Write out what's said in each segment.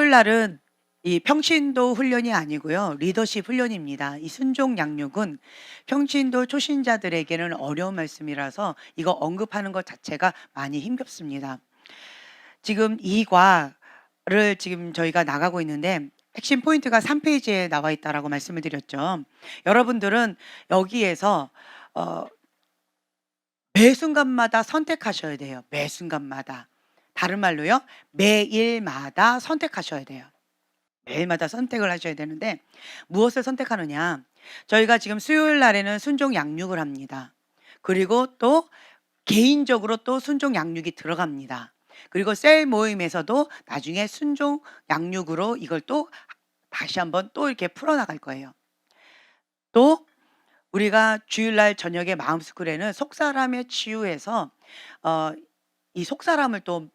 수요일 날은 이 평신도 훈련이 아니고요. 리더십 훈련입니다. 이 순종 양육은 평신도 초신자들에게는 어려운 말씀이라서 이거 언급하는 것 자체가 많이 힘겹습니다. 지금 이 과를 지금 저희가 나가고 있는데 핵심 포인트가 3 페이지에 나와 있다라고 말씀을 드렸죠. 여러분들은 여기에서 어 매 순간마다 선택하셔야 돼요. 매 순간마다. 다른 말로요. 매일마다 선택하셔야 돼요. 매일마다 선택을 하셔야 되는데 무엇을 선택하느냐. 저희가 지금 수요일 날에는 순종 양육을 합니다. 그리고 또 개인적으로 또 순종 양육이 들어갑니다. 그리고 셀 모임에서도 나중에 순종 양육으로 이걸 또 다시 한번 또 이렇게 풀어나갈 거예요. 또 우리가 주일날 저녁에 마음스쿨에는 속사람의 치유에서 어 이 속사람을 또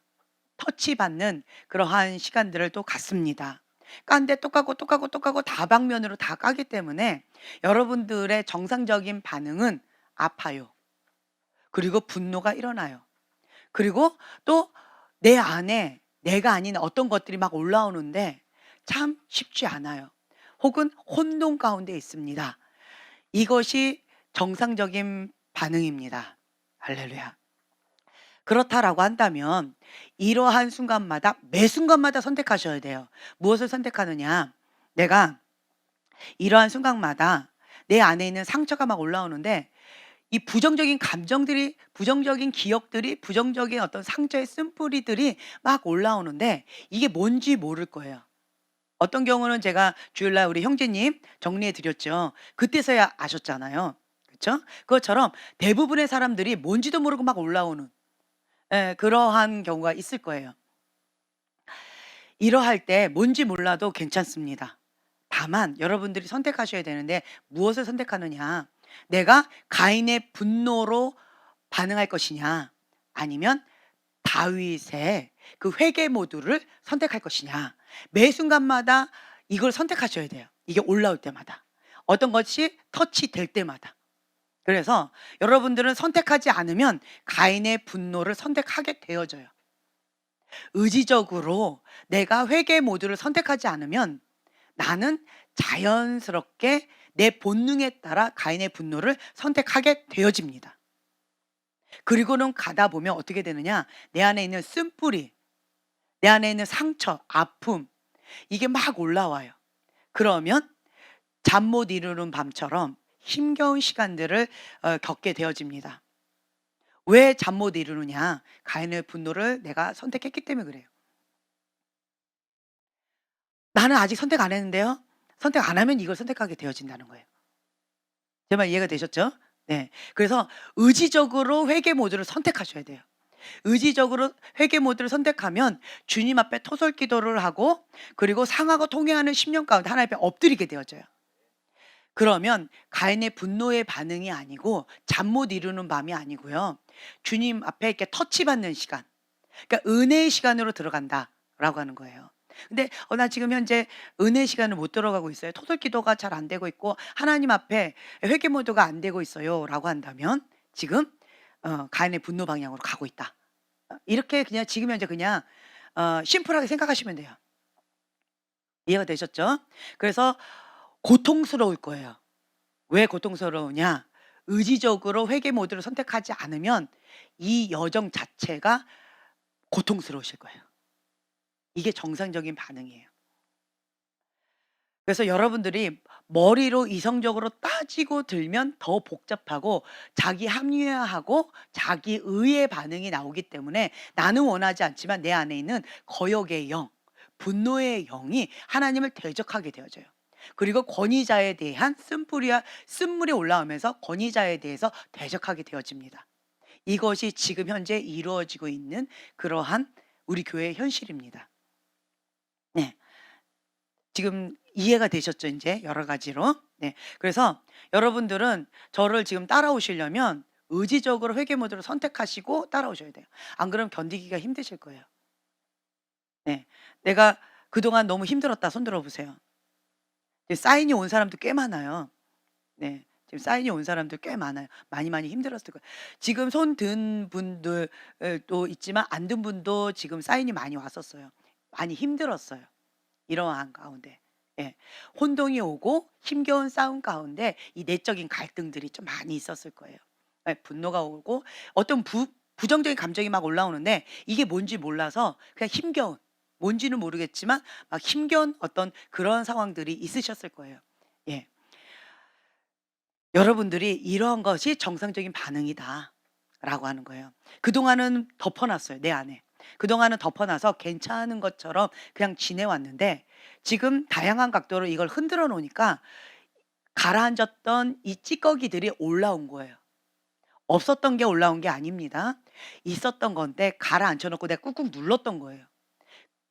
터치받는 그러한 시간들을 또 갖습니다. 깐데 또 까고 또 까고 또 까고 다방면으로 다 까기 때문에 여러분들의 정상적인 반응은 아파요. 그리고 분노가 일어나요. 그리고 또 내 안에 내가 아닌 어떤 것들이 막 올라오는데 참 쉽지 않아요. 혹은 혼돈 가운데 있습니다. 이것이 정상적인 반응입니다. 할렐루야. 그렇다라고 한다면 이러한 순간마다 매 순간마다 선택하셔야 돼요. 무엇을 선택하느냐? 내가 이러한 순간마다 내 안에 있는 상처가 막 올라오는데 이 부정적인 감정들이 부정적인 기억들이 부정적인 어떤 상처의 쓴뿌리들이 막 올라오는데 이게 뭔지 모를 거예요. 어떤 경우는 제가 주일날 우리 형제님 정리해 드렸죠. 그때서야 아셨잖아요. 그렇죠? 그것처럼 대부분의 사람들이 뭔지도 모르고 막 올라오는 그러한 경우가 있을 거예요. 이러할 때 뭔지 몰라도 괜찮습니다. 다만 여러분들이 선택하셔야 되는데 무엇을 선택하느냐. 내가 가인의 분노로 반응할 것이냐 아니면 다윗의 그 회개 모드를 선택할 것이냐. 매 순간마다 이걸 선택하셔야 돼요. 이게 올라올 때마다. 어떤 것이 터치될 때마다. 그래서 여러분들은 선택하지 않으면 가인의 분노를 선택하게 되어져요. 의지적으로 내가 회개 모드를 선택하지 않으면 나는 자연스럽게 내 본능에 따라 가인의 분노를 선택하게 되어집니다. 그리고는 가다 보면 어떻게 되느냐? 내 안에 있는 쓴뿌리, 내 안에 있는 상처, 아픔 이게 막 올라와요. 그러면 잠 못 이루는 밤처럼 힘겨운 시간들을 겪게 되어집니다. 왜 잠 못 이루느냐? 가인의 분노를 내가 선택했기 때문에 그래요. 나는 아직 선택 안 했는데요. 선택 안 하면 이걸 선택하게 되어진다는 거예요. 제 말 이해가 되셨죠? 네. 그래서 의지적으로 회개 모드를 선택하셔야 돼요. 의지적으로 회개 모드를 선택하면 주님 앞에 토설 기도를 하고 그리고 상하고 통회하는 10년 가운데 하나님 앞에 엎드리게 되어져요. 그러면 가인의 분노의 반응이 아니고 잠 못 이루는 밤이 아니고요. 주님 앞에 이렇게 터치받는 시간. 그러니까 은혜의 시간으로 들어간다라고 하는 거예요. 근데 나 지금 현재 은혜 시간을 못 들어가고 있어요. 토설 기도가 잘 안 되고 있고 하나님 앞에 회개 모드가 안 되고 있어요라고 한다면 지금 가인의 분노 방향으로 가고 있다. 이렇게 그냥 지금 현재 그냥 심플하게 생각하시면 돼요. 이해가 되셨죠? 그래서 고통스러울 거예요. 왜 고통스러우냐? 의지적으로 회개 모드를 선택하지 않으면 이 여정 자체가 고통스러우실 거예요. 이게 정상적인 반응이에요. 그래서 여러분들이 머리로 이성적으로 따지고 들면 더 복잡하고 자기 합리화하고 자기 의의 반응이 나오기 때문에 나는 원하지 않지만 내 안에 있는 거역의 영, 분노의 영이 하나님을 대적하게 되어져요. 그리고 권위자에 대한 쓴물이 올라오면서 권위자에 대해서 대적하게 되어집니다. 이것이 지금 현재 이루어지고 있는 그러한 우리 교회의 현실입니다. 네. 지금 이해가 되셨죠 인제 여러 가지로? 네. 그래서 여러분들은 저를 지금 따라오시려면 의지적으로 회개 모드를 선택하시고 따라오셔야 돼요. 안 그러면 견디기가 힘드실 거예요. 네. "내가 그동안 너무 힘들었다." 손 들어 보세요. 이제 사인이 온 사람도 꽤 많아요. 네. 지금 사인이 온 사람들 꽤 많아요. 많이 힘들었을 거예요. 지금 손 든 분들 도 있지만 안 든 분도 지금 사인이 많이 왔었어요. 많이 힘들었어요. 이러한 가운데. 예. 혼동이 오고 힘겨운 싸움 가운데 이 내적인 갈등들이 좀 많이 있었을 거예요. 예, 분노가 오고 어떤 부정적인 감정이 막 올라오는데 이게 뭔지 몰라서 그냥 힘겨운, 뭔지는 모르겠지만 막 힘겨운 어떤 그런 상황들이 있으셨을 거예요. 예. 여러분들이 "이러한 것이 정상적인 반응이다."라고 하는 거예요. 그동안은 덮어 놨어요, 내 안에. 그동안은 덮어 놔서 괜찮은 것처럼 그냥 지내왔는데 지금 다양한 각도로 이걸 흔들어 놓으니까 가라앉았던 이 찌꺼기들이 올라온 거예요. 없었던 게 올라온 게 아닙니다. 있었던 건데 가라앉혀 놓고 내가 꾹꾹 눌렀던 거예요.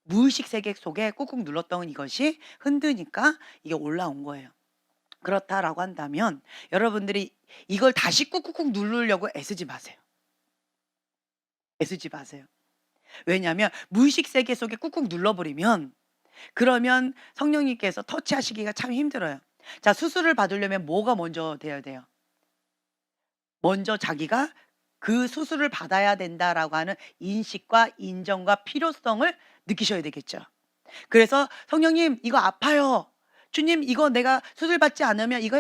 무의식 세계 속에 꾹꾹 눌렀던 이것이 흔드니까 이게 올라온 거예요. 그렇다라고 한다면 여러분들이 이걸 다시 꾹꾹꾹 누르려고 애쓰지 마세요. 애쓰지 마세요. 왜냐하면 무의식 세계 속에 꾹꾹 눌러버리면 그러면 성령님께서 터치하시기가 참 힘들어요. 자, 수술을 받으려면 뭐가 먼저 돼야 돼요? 먼저 자기가 그 수술을 받아야 된다라고 하는 인식과 인정과 필요성을 느끼셔야 되겠죠. 그래서 "성령님 이거 아파요. 주님 이거 내가 수술 받지 않으면 이거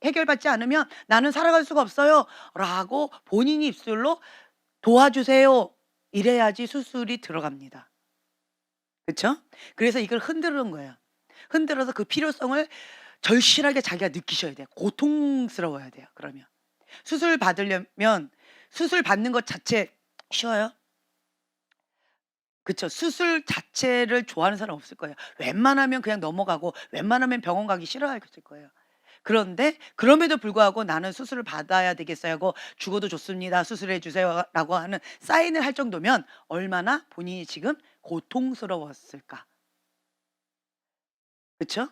해결받지 않으면 나는 살아갈 수가 없어요." 라고 본인이 입술로 "도와주세요." 이래야지 수술이 들어갑니다. 그쵸? 그래서 이걸 흔드는 거예요. 흔들어서 그 필요성을 절실하게 자기가 느끼셔야 돼요. 고통스러워야 돼요 그러면. 수술 받으려면 수술 받는 것 자체 쉬워요? 그쵸. 수술 자체를 좋아하는 사람 없을 거예요. 웬만하면 그냥 넘어가고 웬만하면 병원 가기 싫어했을 거예요. 그런데 그럼에도 불구하고 "나는 수술을 받아야 되겠어요." 하고 "죽어도 좋습니다. 수술해 주세요."라고 하는 사인을 할 정도면 얼마나 본인이 지금 고통스러웠을까. 그쵸?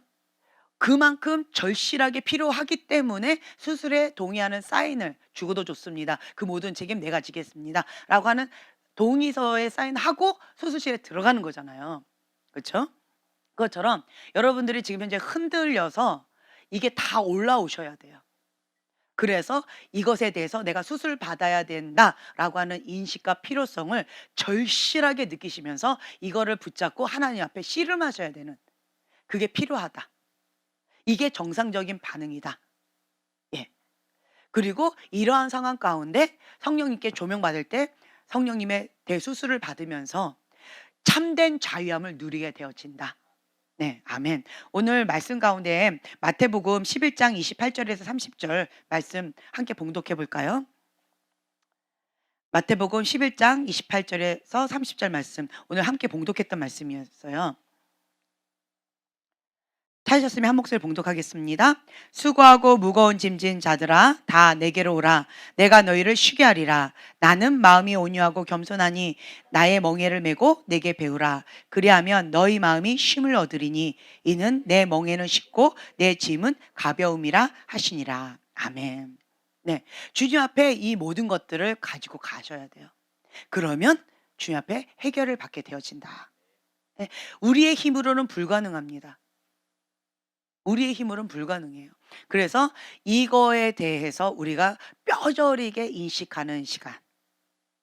그만큼 절실하게 필요하기 때문에 수술에 동의하는 사인을 "죽어도 좋습니다. 그 모든 책임 내가 지겠습니다."라고 하는 동의서에 사인하고 수술실에 들어가는 거잖아요. 그쵸? 그것처럼 여러분들이 지금 현재 흔들려서 이게 다 올라오셔야 돼요. 그래서 이것에 대해서 '내가 수술 받아야 된다.'라고 하는 인식과 필요성을 절실하게 느끼시면서 이거를 붙잡고 하나님 앞에 씨름하셔야 되는, 그게 필요하다. 이게 정상적인 반응이다. 예. 그리고 이러한 상황 가운데 성령님께 조명받을 때 성령님의 대수술을 받으면서 참된 자유함을 누리게 되어진다. 네. 아멘. 오늘 말씀 가운데 마태복음 11장 28절에서 30절 말씀 함께 봉독해 볼까요? 마태복음 11장 28절에서 30절 말씀, 오늘 함께 봉독했던 말씀이었어요. 찾으셨으면 한 목소리 봉독하겠습니다. 수고하고 무거운 짐진 자들아 다 내게로 오라. 내가 너희를 쉬게 하리라. 나는 마음이 온유하고 겸손하니 나의 멍에를 메고 내게 배우라. 그리하면 너희 마음이 쉼을 얻으리니 이는 내 멍에는 쉽고 내 짐은 가벼움이라 하시니라. 아멘. 네, 주님 앞에 이 모든 것들을 가지고 가셔야 돼요. 그러면 주님 앞에 해결을 받게 되어진다. 네, 우리의 힘으로는 불가능합니다. 우리의 힘으로는 불가능해요. 그래서 이거에 대해서 우리가 뼈저리게 인식하는 시간이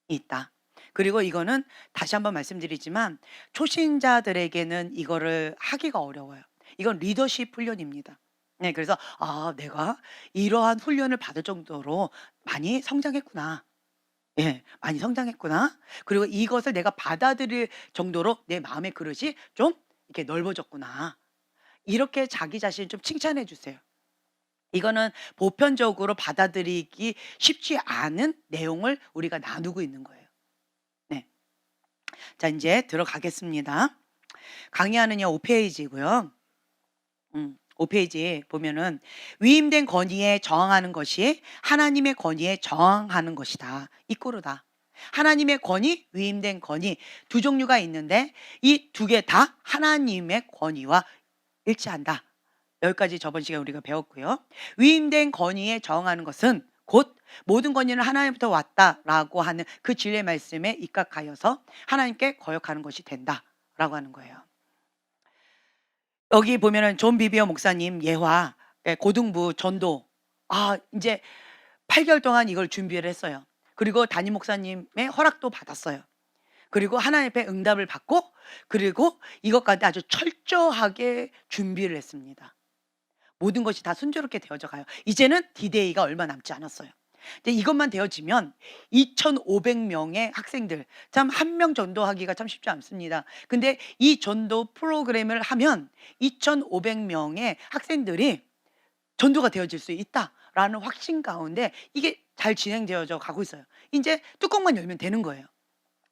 있다. 그리고 이거는 다시 한번 말씀드리지만 초신자들에게는 이거를 하기가 어려워요. 이건 리더십 훈련입니다. 네, 그래서 '아, 내가 이러한 훈련을 받을 정도로 많이 성장했구나. 예, 많이 성장했구나. 그리고 이것을 내가 받아들일 정도로 내 마음의 그릇이 좀 이렇게 넓어졌구나.' 이렇게 자기 자신을 좀 칭찬해 주세요. 이거는 보편적으로 받아들이기 쉽지 않은 내용을 우리가 나누고 있는 거예요. 네. 자, 인제 들어가겠습니다. 강의하는요 5 페이지고요. 5 페이지에 보면은 "위임된 권위에 저항하는 것이 하나님의 권위에 저항하는 것이다." 이 꼬르다. 하나님의 권위, 위임된 권위 두 종류가 있는데 이 두 개 다 하나님의 권위와 일치한다. 여기까지 저번 시간에 우리가 배웠고요. 위임된 권위에 저항하는 것은 곧 모든 권위는 하나님부터 왔다라고 하는 그 진리의 말씀에 입각하여서 하나님께 거역하는 것이 된다라고 하는 거예요. 여기 보면은 존 비비어 목사님 예화, 예, 고등부 전도, 인제 8개월 동안 이걸 준비를 했어요. 그리고 담임 목사님의 허락도 받았어요. 그리고 하나님 앞에 응답을 받고 그리고 이것까지 아주 철저하게 준비를 했습니다. 모든 것이 다 순조롭게 되어져 가요. 이제는 디데이가 얼마 남지 않았어요. 이제 이것만 되어지면 2,500명의 학생들, 참 한 명 전도하기가 참 쉽지 않습니다. 근데 이 전도 프로그램을 하면 2,500명의 학생들이 전도가 되어질 수 있다라는 확신 가운데 이게 잘 진행되어져 가고 있어요. 이제 뚜껑만 열면 되는 거예요.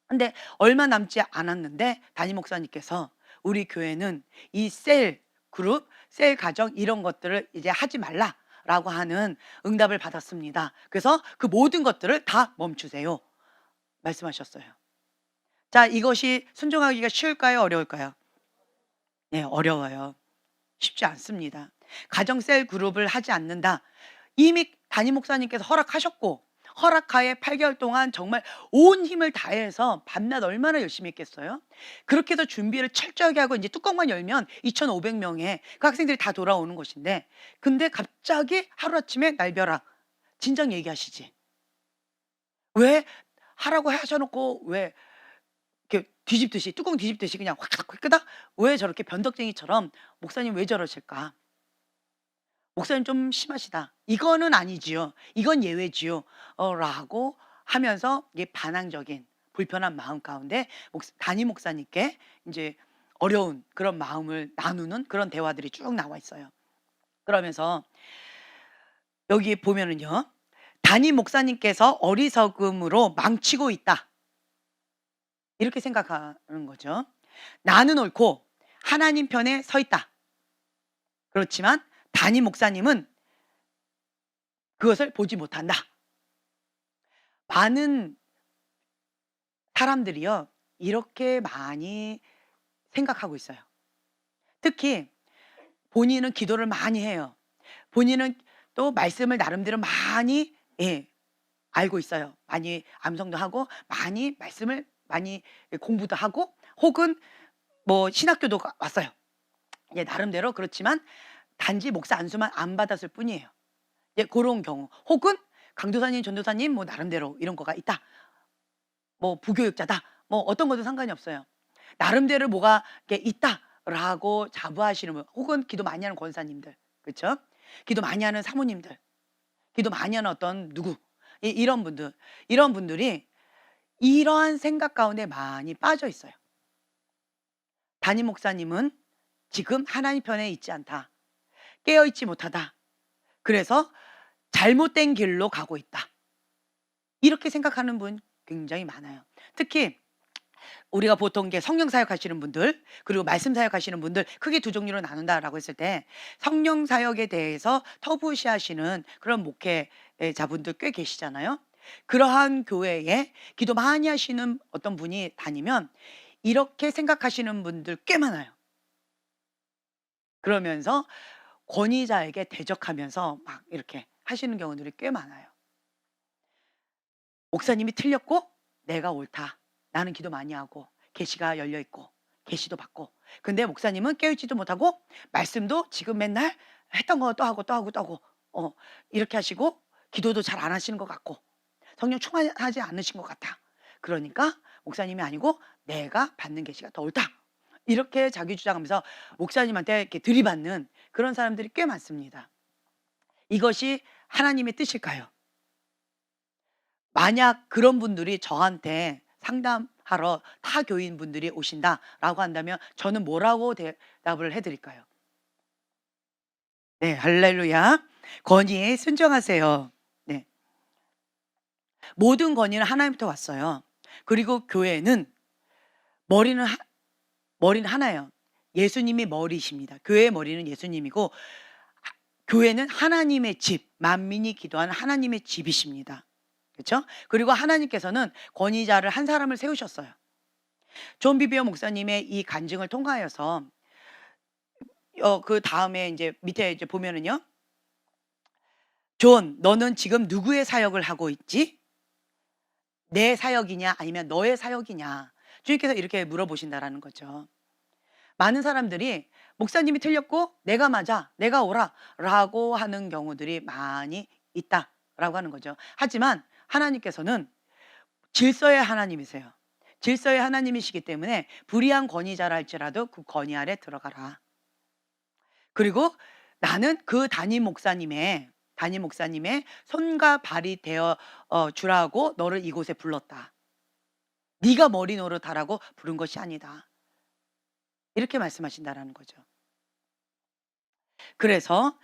근데 얼마 남지 않았는데 담임 목사님께서 우리 교회는 이 셀 그룹, 셀 가정 이런 것들을 이제 하지 말라라고 하는 응답을 받았습니다. 그래서 그 모든 것들을 다 멈추세요. 말씀하셨어요. 자, 이것이 순종하기가 쉬울까요? 어려울까요? 네, 어려워요. 쉽지 않습니다. 가정 셀 그룹을 하지 않는다. 이미 담임 목사님께서 허락하셨고 허락하에 8개월 동안 정말 온 힘을 다해서 밤낮 얼마나 열심히 했겠어요? 그렇게 해서 준비를 철저하게 하고 이제 뚜껑만 열면 2,500명의 그 학생들이 다 돌아오는 것인데 근데 갑자기 하루아침에 날벼락 진작 얘기하시지. 왜 하라고 하셔놓고 왜 이렇게 뒤집듯이 뚜껑 뒤집듯이 그냥 확 끄다 왜 저렇게 변덕쟁이처럼 목사님 왜 저러실까? 목사님 좀 심하시다. 이거는 아니지요. 이건 예외지요. 라고 하면서 이게 반항적인 불편한 마음 가운데 담임 목사님께 이제 어려운 그런 마음을 나누는 그런 대화들이 쭉 나와 있어요. 그러면서 여기 보면은요. 담임 목사님께서 어리석음으로 망치고 있다. 이렇게 생각하는 거죠. 나는 옳고 하나님 편에 서 있다. 그렇지만 담임 목사님은 그것을 보지 못한다. 많은 사람들이요. 이렇게 많이 생각하고 있어요. 특히 본인은 기도를 많이 해요. 본인은 또 말씀을 나름대로 많이 알고 있어요. 많이 암송도 하고 많이 말씀을 많이 공부도 하고 혹은 뭐 신학교도 왔어요. 예, 나름대로 그렇지만 단지 목사 안수만 안 받았을 뿐이에요. 예, 그런 경우 혹은 강도사님, 전도사님 뭐 나름대로 이런 거가 있다. 뭐 부교육자다. 뭐 어떤 것도 상관이 없어요. 나름대로 뭐가 이렇게 있다라고 자부하시는 분 혹은 기도 많이 하는 권사님들. 그렇죠? 기도 많이 하는 사모님들. 기도 많이 하는 어떤 누구. 이런 분들. 이런 분들이 이러한 생각 가운데 많이 빠져 있어요. 담임 목사님은 지금 하나님 편에 있지 않다. 깨어 있지 못하다. 그래서 잘못된 길로 가고 있다. 이렇게 생각하는 분 굉장히 많아요. 특히 우리가 보통 이게 성령 사역하시는 분들 그리고 말씀 사역하시는 분들 크게 두 종류로 나눈다라고 했을 때 성령 사역에 대해서 터부시하시는 그런 목회자분들 꽤 계시잖아요. 그러한 교회에 기도 많이 하시는 어떤 분이 다니면 이렇게 생각하시는 분들 꽤 많아요. 그러면서 권위자에게 대적하면서 막 이렇게 하시는 경우들이 꽤 많아요. 목사님이 틀렸고 내가 옳다. 나는 기도 많이 하고 계시가 열려 있고 계시도 받고 근데 목사님은 깨어있지도 못하고 말씀도 지금 맨날 했던 거 또 하고 또 하고 또 하고 이렇게 하시고 기도도 잘 안 하시는 것 같고 성령 충만하지 않으신 것 같아. 그러니까 목사님이 아니고 내가 받는 계시가 더 옳다. 이렇게 자기 주장하면서 목사님한테 이렇게 들이받는 그런 사람들이 꽤 많습니다. 이것이 하나님의 뜻일까요? 만약 그런 분들이 저한테 상담하러 타 교인분들이 오신다라고 한다면 저는 뭐라고 대답을 해 드릴까요? 네. 할렐루야. 권위에 순종하세요. 네. 모든 권위는 하나님부터 왔어요. 그리고 교회는 머리는 머리는 하나예요. 예수님이 머리십니다. 교회의 머리는 예수님이고 교회는 하나님의 집, 만민이 기도하는 하나님의 집이십니다. 그렇죠? 그리고 하나님께서는 권위자를 한 사람을 세우셨어요. 존 비비어 목사님의 이 간증을 통하여서 그다음에 이제 밑에 이제 보면은요. "존, 너는 지금 누구의 사역을 하고 있지? 내 사역이냐 아니면 너의 사역이냐?" 주님께서 이렇게 물어보신다라는 거죠. 많은 사람들이 목사님이 틀렸고 내가 맞아, 내가 옳아라고 하는 경우들이 많이 있다라고 하는 거죠. 하지만 하나님께서는 질서의 하나님이세요. 질서의 하나님이시기 때문에 불의한 권위자라 할지라도 그 권위 아래 들어가라. 그리고 나는 그 담임 목사님의 손과 발이 되어 주라고 너를 이곳에 불렀다. 네가 머리 노릇하라고 부른 것이 아니다. 이렇게 말씀하신다라는 거죠. 그래서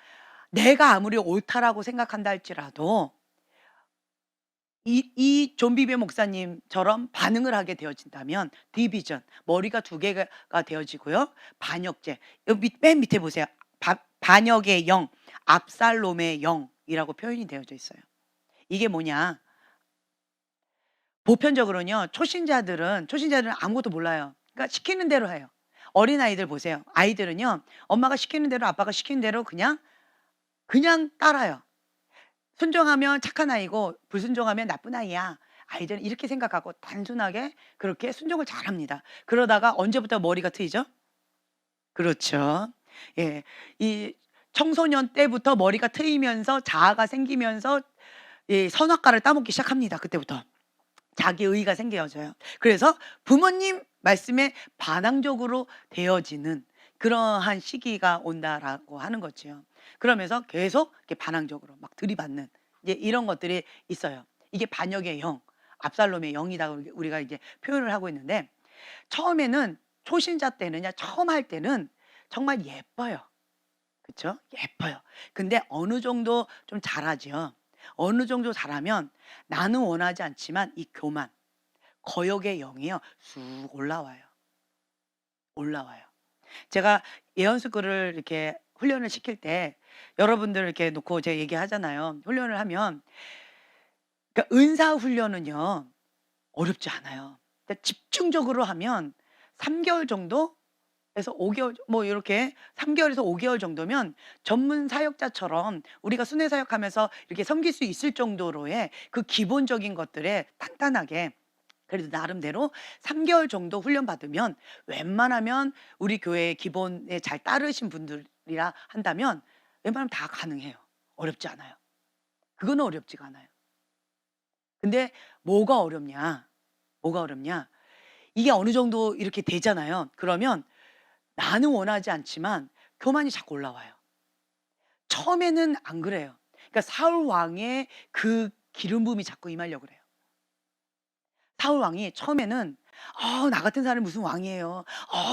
내가 아무리 옳다라고 생각한다 할지라도 이 존 비베 목사님처럼 반응을 하게 되어진다면 디비전, 머리가 두 개가 되어지고요. 반역죄. 여기 맨 밑에 보세요. 반역의 영, 압살롬의 영이라고 표현이 되어져 있어요. 이게 뭐냐? 보편적으로는요. 초신자들은 아무것도 몰라요. 그러니까 시키는 대로 해요. 어린아이들 보세요. 아이들은요. 엄마가 시키는 대로 아빠가 시키는 대로 그냥 따라요. 순종하면 착한 아이고 불순종하면 나쁜 아이야. 아이들은 이렇게 생각하고 단순하게 그렇게 순종을 잘합니다. 그러다가 언제부터 머리가 트이죠? 그렇죠. 예. 이 청소년 때부터 머리가 트이면서 자아가 생기면서 이 선악과를 따먹기 시작합니다. 그때부터. 자기의의가 생겨져요. 그래서 부모님 말씀에 반항적으로 되어지는 그러한 시기가 온다라고 하는 거지요. 그러면서 계속 이렇게 반항적으로 막 들이받는 이제 이런 것들이 있어요. 이게 반역의 영, 압살롬의 영이다 우리가 이제 표현을 하고 있는데 처음에는 초신자 때는요. 처음 할 때는 정말 예뻐요. 그쵸? 예뻐요. 근데 어느 정도 좀 자라죠. 어느 정도 자라면 나는 원하지 않지만 이 교만, 거역의 영이요. 쑥 올라와요. 올라와요. 제가 예언스쿨을 이렇게 훈련을 시킬 때 여러분들 이렇게 놓고 제가 얘기하잖아요. 훈련을 하면 그러니까 은사 훈련은요. 어렵지 않아요. 그러니까 집중적으로 하면 3개월 정도 에서 5개월 뭐 이렇게 3개월에서 5개월 정도면 전문 사역자처럼 우리가 순회 사역하면서 이렇게 섬길 수 있을 정도로의 그 기본적인 것들에 단단하게 그래도 나름대로 3개월 정도 훈련 받으면 웬만하면 우리 교회의 기본에 잘 따르신 분들이라 한다면 웬만하면 다 가능해요. 어렵지 않아요. 그거는 어렵지가 않아요. 근데 뭐가 어렵냐? 뭐가 어렵냐? 이게 어느 정도 이렇게 되잖아요. 그러면 나는 원하지 않지만 교만이 자꾸 올라와요. 처음에는 안 그래요. 그러니까 사울 왕의 그 기름 부음이 자꾸 임하려고 그래요. 사울 왕이 처음에는 나 같은 사람이 무슨 왕이에요.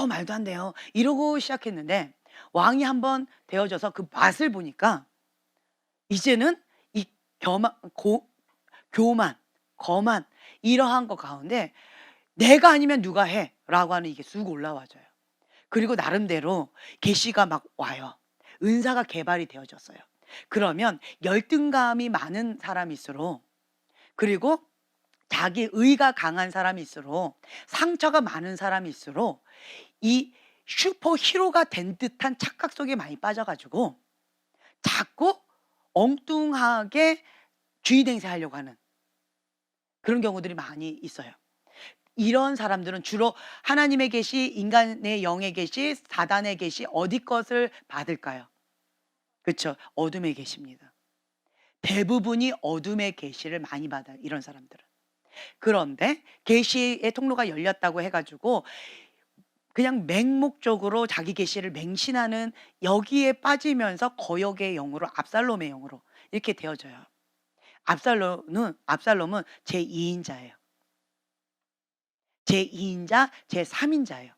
말도 안 돼요. 이러고 시작했는데 왕이 한번 되어져서 그 맛을 보니까 이제는 이 교만, 거만 이러한 것 가운데 내가 아니면 누가 해라고 하는 이게 쑥 올라와져요. 그리고 나름대로 계시가 막 와요. 은사가 개발이 되어졌어요. 그러면 열등감이 많은 사람일수록 그리고 자기 의가 강한 사람일수록 상처가 많은 사람일수록 이 슈퍼 히로가 된 듯한 착각 속에 많이 빠져가지고 자꾸 엉뚱하게 주의 행세하려고 하는 그런 경우들이 많이 있어요. 이런 사람들은 주로 하나님의 계시, 인간의 영의 계시, 사단의 계시 어디 것을 받을까요? 그렇죠. 어둠의 계시입니다. 대부분이 어둠의 계시를 많이 받아요. 이런 사람들은. 그런데 계시의 통로가 열렸다고 해가지고 그냥 맹목적으로 자기 계시를 맹신하는 여기에 빠지면서 거역의 영으로 압살롬의 영으로 이렇게 되어져요. 압살롬은 제2인자예요. 제2인자, 제3인자예요.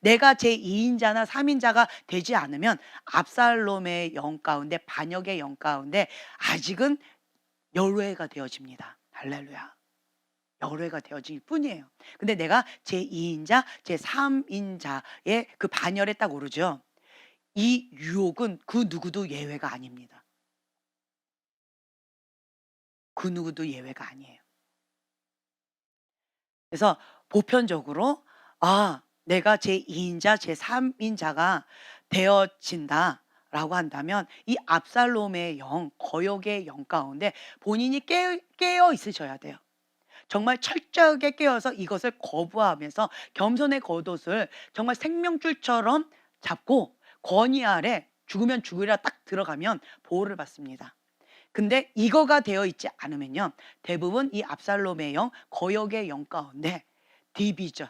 내가 제2인자나 3인자가 되지 않으면 압살롬의 영 가운데 반역의 영 가운데 아직은 열외가 되어집니다. 할렐루야. 열외가 되어질 뿐이에요. 근데 내가 제2인자, 제3인자의 그 반열에 딱 오르죠. 이 유혹은 그 누구도 예외가 아닙니다. 그 누구도 예외가 아니에요. 그래서 보편적으로 내가 제2인자, 제3인자가 되어진다라고 한다면 이 압살롬의 영, 거역의 영 가운데 본인이 깨어 있으셔야 돼요. 정말 철저하게 깨어서 이것을 거부하면서 겸손의 겉옷을 정말 생명줄처럼 잡고 권위 아래 죽으면 죽으리라 딱 들어가면 보호를 받습니다. 근데 이거가 되어 있지 않으면요. 대부분 이 압살롬의 영, 거역의 영 가운데 디비전.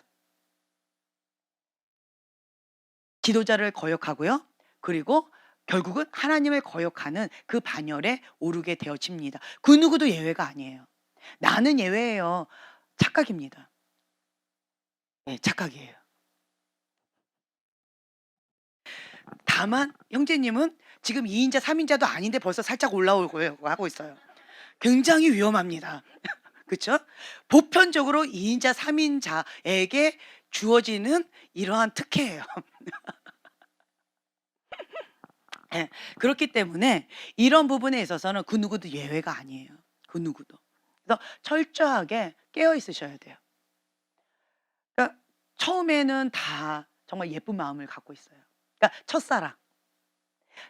지도자를 거역하고요. 그리고 결국은 하나님을 거역하는 그 반열에 오르게 되어집니다. 그 누구도 예외가 아니에요. 나는 예외예요. 착각입니다. 네, 착각이에요. 다만 형제님은 지금 2인자, 3인자도 아닌데 벌써 살짝 올라오고 하고 있어요. 굉장히 위험합니다. 그렇죠? 보편적으로 2인자, 3인자에게 주어지는 이러한 특혜예요. 예. 그렇기 때문에 이런 부분에 있어서는 그 누구도 예외가 아니에요. 그 누구도. 그래서 철저하게 깨어 있으셔야 돼요. 그러니까 처음에는 다 정말 예쁜 마음을 갖고 있어요. 그러니까 첫사랑.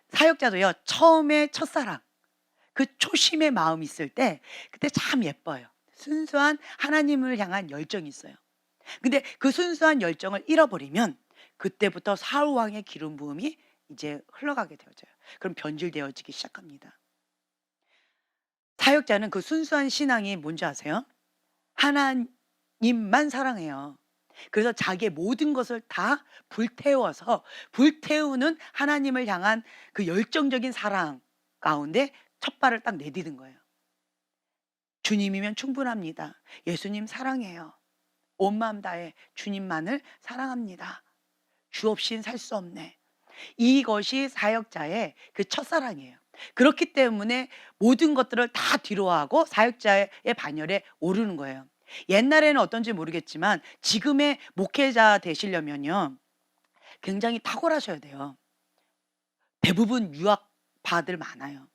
사역자도요. 처음에 첫사랑. 그 초심의 마음이 있을 때 그때 참 예뻐요. 순수한 하나님을 향한 열정이 있어요. 근데 그 순수한 열정을 잃어버리면 그때부터 사울 왕의 기름 부음이 이제 흘러가게 되어져요. 그럼 변질되어지기 시작합니다. 사역자는 그 순수한 신앙이 뭔지 아세요? 하나님만 사랑해요. 그래서 자기의 모든 것을 다 불태워서 불태우는 하나님을 향한 그 열정적인 사랑 가운데 첫 발을 딱 내디딘 거예요. 주님이면 충분합니다. 예수님 사랑해요. 온 마음 다해 주님만을 사랑합니다. 주 없인 살 수 없네. 이것이 사역자의 그 첫사랑이에요. 그렇기 때문에 모든 것들을 다 뒤로하고 사역자의 반열에 오르는 거예요. 옛날에는 어떤지 모르겠지만 지금의 목회자 되시려면요. 굉장히 탁월하셔야 돼요. 대부분 유학파들 많아요.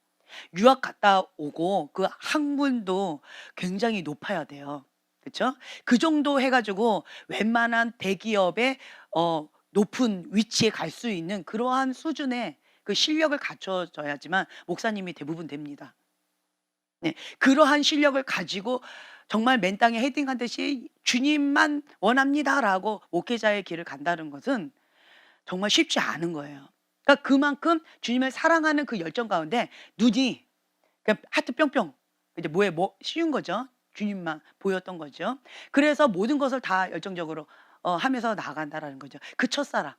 유학 갔다 오고 그 학문도 굉장히 높아야 돼요. 그렇죠? 그 정도 해 가지고 웬만한 대기업의 높은 위치에 갈 수 있는 그러한 수준의 그 실력을 갖춰져야지만 목사님이 대부분 됩니다. 네. 그러한 실력을 가지고 정말 맨 땅에 헤딩하듯이 "주님만 원합니다."라고 목회자의 길을 간다는 것은 정말 쉽지 않은 거예요. 그러니까 그만큼 주님을 사랑하는 그 열정 가운데 눈이 그냥 하트 뿅뿅 이제 뭐 쉬운 거죠. 주님만 보였던 거죠. 그래서 모든 것을 다 열정적으로 하면서 나아간다라는 거죠. 그 첫사랑.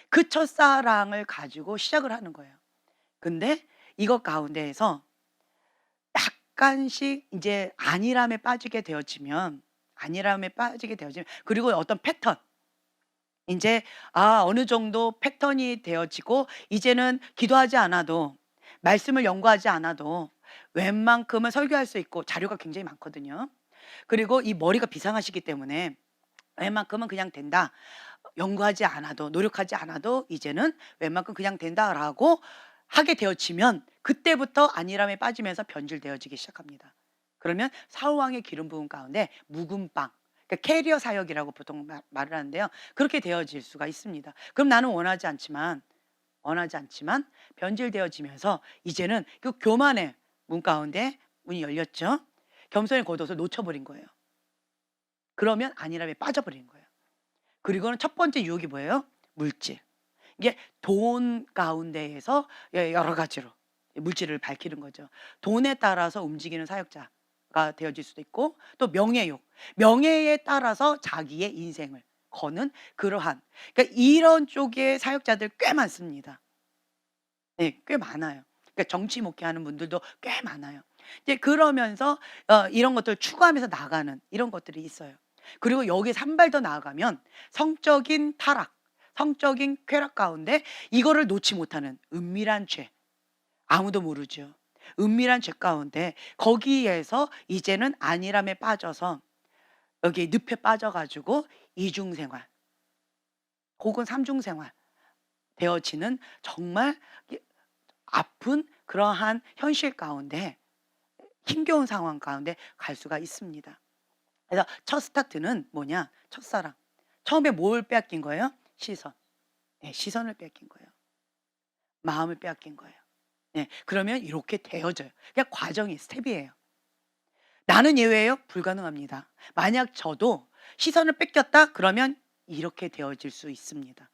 그 첫사랑을 가지고 시작을 하는 거예요. 근데 이것 가운데에서 약간씩 이제 안일함에 빠지게 되어지면 그리고 어떤 패턴 인제 어느 정도 패턴이 되어지고 이제는 기도하지 않아도 말씀을 연구하지 않아도 웬만큼은 설교할 수 있고 자료가 굉장히 많거든요. 그리고 이 머리가 비상하시기 때문에 웬만큼은 그냥 된다. 연구하지 않아도 노력하지 않아도 이제는 웬만큼 그냥 된다라고 하게 되어지면 그때부터 안일함에 빠지면서 변질되어지기 시작합니다. 그러면 사후왕의 기름 부음 가운데 묵은 빵 그러니까 캐리어 사역이라고 보통 말을 하는데요. 그렇게 되어질 수가 있습니다. 그럼 나는 원하지 않지만 변질되어지면서 이제는 그 교만의 문 가운데 문이 열렸죠. 겸손의 겉옷을 놓쳐버린 거예요. 그러면 안일함에 빠져버리는 거예요. 그리고는 첫 번째 유혹이 뭐예요? 물질. 이게 돈 가운데에서 여러 가지로 물질을 밝히는 거죠. 돈에 따라서 움직이는 사역자가 되어질 수도 있고 또 명예욕. 명예에 따라서 자기의 인생을 거는 그러한 그러니까 이런 쪽의 사역자들 꽤 많습니다. 네, 꽤 많아요. 그러니까 정치 목회하는 분들도 꽤 많아요. 이제 그러면서 이런 것들을 추구하면서 나가는 이런 것들이 있어요. 그리고 여기에서 한 발 더 나아가면 성적인 타락, 성적인 쾌락 가운데 이거를 놓지 못하는 은밀한 죄. 아무도 모르죠. 은밀한 죄 가운데 거기에서 이제는 안일함에 빠져서 여기에 늪에 빠져 가지고 이중 생활 혹은 삼중 생활 되어지는 정말 아픈 그러한 현실 가운데 힘겨운 상황 가운데 갈 수가 있습니다. 그래서 첫 스타트는 뭐냐? 첫사랑. 처음에 뭘 빼앗긴 거예요? 시선. 네, 시선을 빼앗긴 거예요. 마음을 빼앗긴 거예요. 네, 그러면 이렇게 되어져요. 그냥 과정이 스텝이에요. 나는 예외예요? 불가능합니다. 만약 저도 시선을 뺏겼다 그러면 이렇게 되어질 수 있습니다.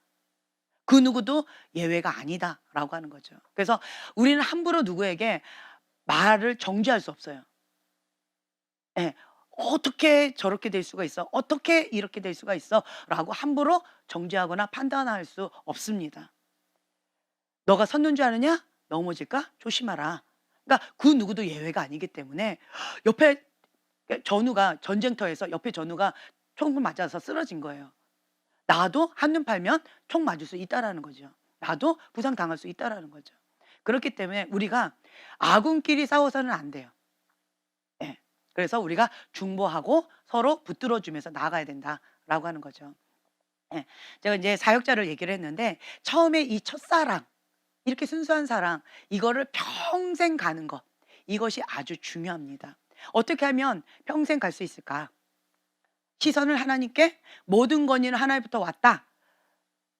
그 누구도 예외가 아니다라고 하는 거죠. 그래서 우리는 함부로 누구에게 말을 정죄할 수 없어요. 예. 어떻게 저렇게 될 수가 있어? 어떻게 이렇게 될 수가 있어? 라고 함부로 정죄하거나 판단할 수 없습니다. 너가 섰는 줄 아느냐? 넘어질까? 조심하라. 그러니까 그 누구도 예외가 아니기 때문에 옆에 전우가 전쟁터에서 옆에 전우가 총을 맞아서 쓰러진 거예요. 나도 한눈 팔면 총 맞을 수 있다라는 거죠. 나도 부상당할 수 있다라는 거죠. 그렇기 때문에 우리가 아군끼리 싸워서는 안 돼요. 예. 그래서 우리가 중보하고 서로 붙들어 주면서 나아가야 된다라고 하는 거죠. 예. 제가 이제 사역자를 얘기를 했는데 처음에 이 첫사랑, 이렇게 순수한 사랑, 이거를 평생 가는 것, 이것이 아주 중요합니다. 어떻게 하면 평생 갈 수 있을까? 시선을 하나님께, 모든 권위는 하나님부터 왔다.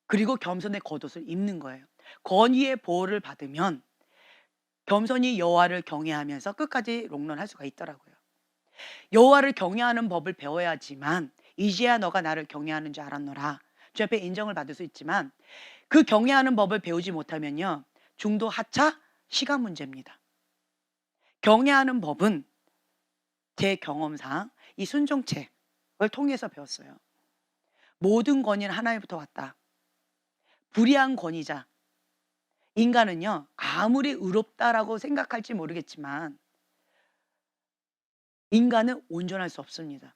그리고 겸손의 겉옷을 입는 거예요. 권위의 보호를 받으면 겸손히 여호와를 경외하면서 끝까지 롱런할 수가 있더라고요. 여호와를 경외하는 법을 배워야지만 이제야 너가 나를 경외하는 줄 알았노라. 주 앞에 인정을 받을 수 있지만 그 경외하는 법을 배우지 못하면요, 중도 하차, 시간 문제입니다. 경외하는 법은 제 경험상 이 순종책을 통해서 배웠어요. 모든 권위는 하나님부터 왔다. 불의한 권위자, 인간은요 아무리 의롭다라고 생각할지 모르겠지만 인간은 온전할 수 없습니다.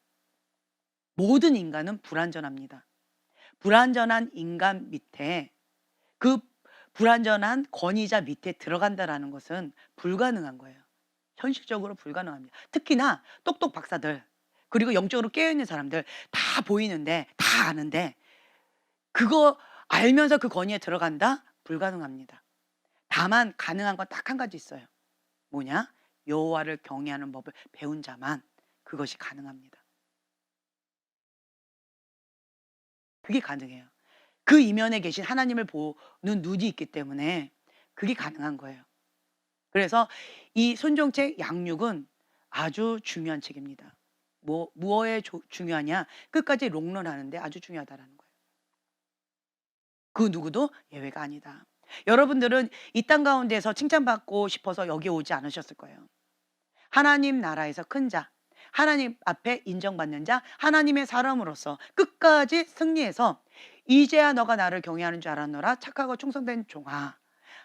모든 인간은 불완전합니다. 불완전한 인간 밑에, 그 불완전한 권위자 밑에 들어간다라는 것은 불가능한 거예요. 현실적으로 불가능합니다. 특히나 똑똑 박사들, 그리고 영적으로 깨어있는 사람들, 다 보이는데, 다 아는데 그거 알면서 그 권위에 들어간다? 불가능합니다. 다만 가능한 건 딱 한 가지 있어요. 뭐냐? 여호와를 경외하는 법을 배운 자만 그것이 가능합니다. 그게 가능해요. 그 이면에 계신 하나님을 보는 눈이 있기 때문에 그게 가능한 거예요. 그래서 이 순종책 양육은 아주 중요한 책입니다. 무엇에 중요하냐? 끝까지 롱런하는데 아주 중요하다라는 거예요. 그 누구도 예외가 아니다. 여러분들은 이 땅 가운데서 칭찬받고 싶어서 여기 오지 않으셨을 거예요. 하나님 나라에서 큰 자, 하나님 앞에 인정받는 자, 하나님의 사람으로서 끝까지 승리해서 이제야 너가 나를 경외하는 줄 알았노라. 착하고 충성된 종아.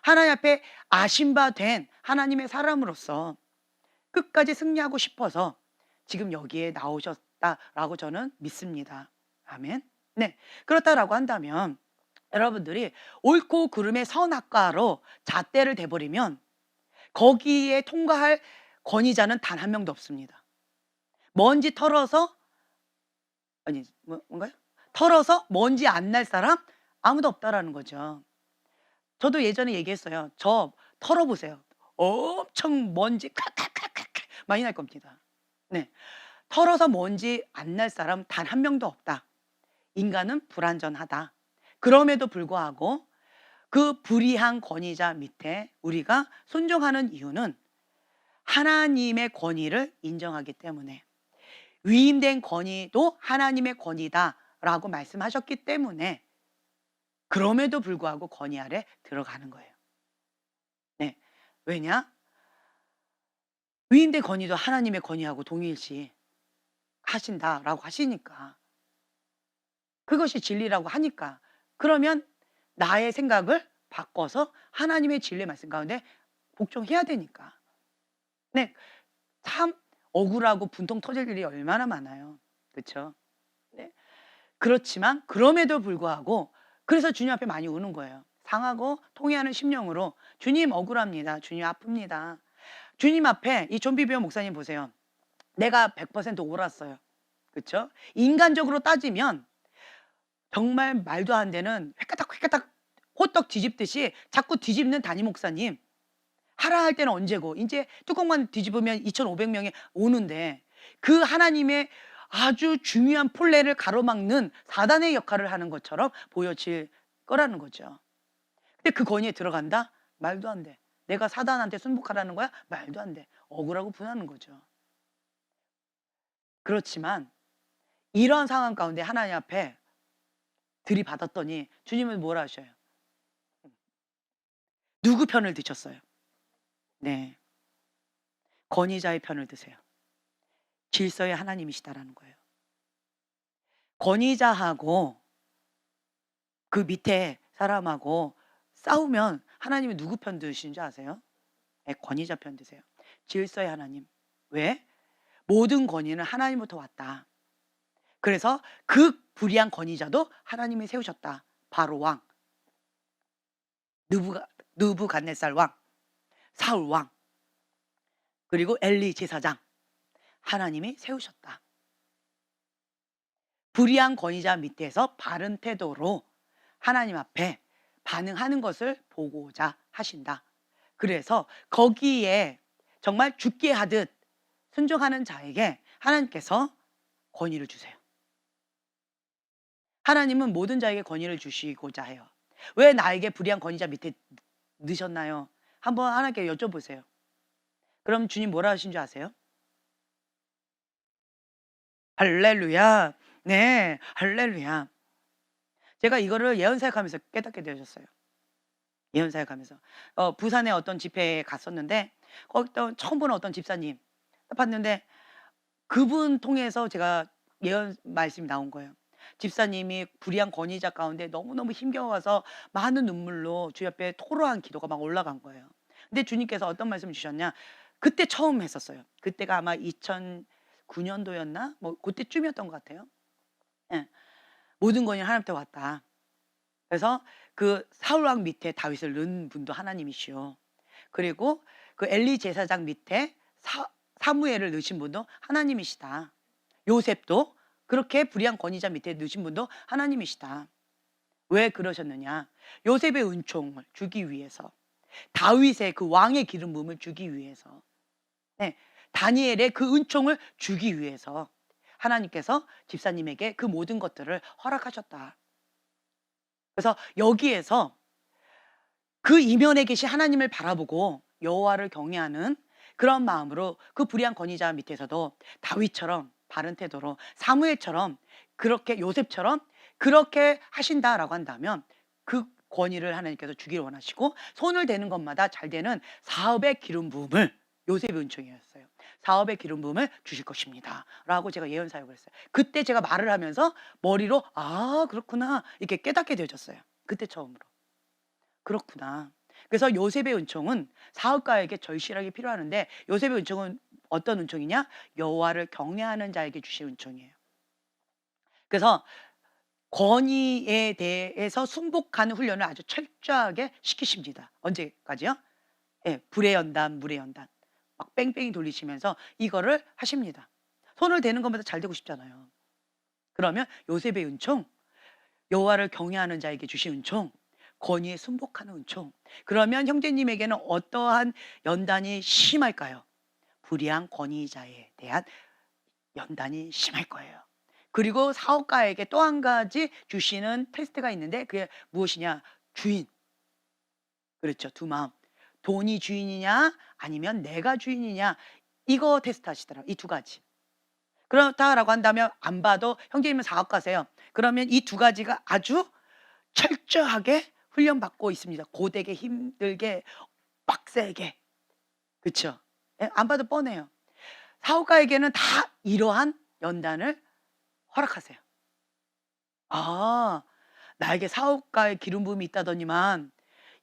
하나님 앞에 아신 바 된 하나님의 사람으로서 끝까지 승리하고 싶어서 지금 여기에 나오셨다라고 저는 믿습니다. 아멘. 네. 그렇다라고 한다면 여러분들이 옳고 그름의 선악과로 잣대를 대버리면 거기에 통과할 권위자는 단 한 명도 없습니다. 먼지 털어서, 아니 뭔가요? 털어서 먼지 안 날 사람 아무도 없다라는 거죠. 저도 예전에 얘기했어요. 저 털어보세요. 엄청 먼지 칵칵칵칵 많이 날 겁니다. 네. 털어서 먼지 안 날 사람 단 한 명도 없다. 인간은 불완전하다. 그럼에도 불구하고 그 불의한 권위자 밑에 우리가 순종하는 이유는 하나님의 권위를 인정하기 때문에, 위임된 권위도 하나님의 권위다라고 말씀하셨기 때문에 그럼에도 불구하고 권위 아래 들어가는 거예요. 네. 왜냐? 위임된 권위도 하나님의 권위하고 동일시 하신다라고 하시니까, 그것이 진리라고 하니까, 그러면 나의 생각을 바꿔서 하나님의 진리 말씀 가운데 복종해야 되니까. 네. 참 억울하고 분통 터질 일이 얼마나 많아요. 그렇죠? 네. 그렇지만 그럼에도 불구하고 그래서 주님 앞에 많이 오는 거예요. 상하고 통회하는 심령으로 주님 억울합니다. 주님 아픕니다. 주님 앞에 이 존 비비오 목사님 보세요. 내가 100% 옳았어요. 그렇죠? 인간적으로 따지면 정말 말도 안 되는 회까닥 회까닥 호떡 뒤집듯이 자꾸 뒤집는 담임 목사님. 하라 할 때는 언제고 인제 뚜껑만 뒤집으면 2,500명이 오는데 그 하나님의 아주 중요한 폴레를 가로막는 사단의 역할을 하는 것처럼 보여질 거라는 거죠. 근데 그 권위에 들어간다? 말도 안 돼. 내가 사단한테 순복하라는 거야? 말도 안 돼. 억울하고 분하는 거죠. 그렇지만 이런 상황 가운데 하나님 앞에 들이받았더니 주님은 뭐라 하셔요? 누구 편을 드셨어요? 네. 권위자의 편을 드세요. 질서의 하나님이시다라는 거예요. 권위자하고 그 밑에 사람하고 싸우면 하나님이 누구 편 드시는 줄 아세요? 네, 권위자 편 드세요. 질서의 하나님. 왜? 모든 권위는 하나님부터 왔다. 그래서 그 불의한 권위자도 하나님이 세우셨다. 바로 왕, 느부갓네살 왕, 사울 왕, 그리고 엘리 제사장, 하나님이 세우셨다. 불의한 권위자 밑에서 바른 태도로 하나님 앞에 반응하는 것을 보고자 하신다. 그래서 거기에 정말 죽게 하듯 순종하는 자에게 하나님께서 권위를 주세요. 하나님은 모든 자에게 권위를 주시고자 해요. 왜 나에게 불의한 권위자 밑에 넣으셨나요? 한번 하나님께 여쭤보세요. 그럼 주님 뭐라 하신 줄 아세요? 할렐루야. 네, 할렐루야. 제가 이거를 예언사역하면서 깨닫게 되셨어요. 예언사역하면서 부산에 어떤 집회에 갔었는데 거기 처음 보는 어떤 집사님 봤는데 그분 통해서 제가 예언 말씀이 나온 거예요. 집사님이 불의한 권위자 가운데 너무너무 힘겨워서 많은 눈물로 주 옆에 토로한 기도가 막 올라간 거예요. 근데 주님께서 어떤 말씀을 주셨냐? 그때 처음 했었어요. 그때가 아마 2009년도였나? 뭐 그때쯤이었던 것 같아요. 예. 모든 권위는 하나님한테 왔다. 그래서 그 사울 왕 밑에 다윗을 넣은 분도 하나님이시오. 그리고 그 엘리 제사장 밑에 사무엘을 넣으신 분도 하나님이시다. 요셉도 그렇게 불의한 권위자 밑에 넣으신 분도 하나님이시다. 왜 그러셨느냐? 요셉의 은총을 주기 위해서, 다윗의 그 왕의 기름 부음을 주기 위해서, 네, 다니엘의 그 은총을 주기 위해서 하나님께서 집사님에게 그 모든 것들을 허락하셨다. 그래서 여기에서 그 이면에 계신 하나님을 바라보고 여호와를 경외하는 그런 마음으로 그 불의한 권위자 밑에서도 다윗처럼 바른 태도로, 사무엘처럼, 그렇게 요셉처럼 그렇게 하신다라고 한다면 그 권위를 하나님께서 주기를 원하시고 손을 대는 것마다 잘 되는 사업의 기름 부음을, 요셉의 은총이었어요. 사업의 기름 부음을 주실 것입니다 라고 제가 예언 사역을 했어요. 그때 제가 말을 하면서 머리로 아 그렇구나 이렇게 깨닫게 되어졌어요. 그때 처음으로. 그렇구나. 그래서 요셉의 은총은 사업가에게 절실하게 필요하는데, 요셉의 은총은 어떤 은총이냐? 여호와를 경외하는 자에게 주신 은총이에요. 그래서 권위에 대해서 순복하는 훈련을 아주 철저하게 시키십니다. 언제까지요? 예, 불의 연단, 물의 연단. 막 뺑뺑이 돌리시면서 이거를 하십니다. 손을 대는 것마다 잘 되고 싶잖아요. 그러면 요셉의 은총, 여호와를 경외하는 자에게 주신 은총, 권위에 순복하는 은총. 그러면 형제님에게는 어떠한 연단이 심할까요? 불의한 권위자에 대한 연단이 심할 거예요. 그리고 사업가에게 또 한 가지 주시는 테스트가 있는데 그게 무엇이냐? 주인. 그렇죠. 두 마음. 돈이 주인이냐 아니면 내가 주인이냐, 이거 테스트 하시더라고요. 이 두 가지. 그렇다라고 한다면 안 봐도 형제님은 사업가세요. 그러면 이 두 가지가 아주 철저하게 훈련받고 있습니다. 고되게 힘들게 빡세게. 그렇죠? 예, 안 봐도 뻔해요. 사업가에게는 다 이러한 연단을 허락하세요. 아, 나에게 사업가의 기름 부음이 있다더니만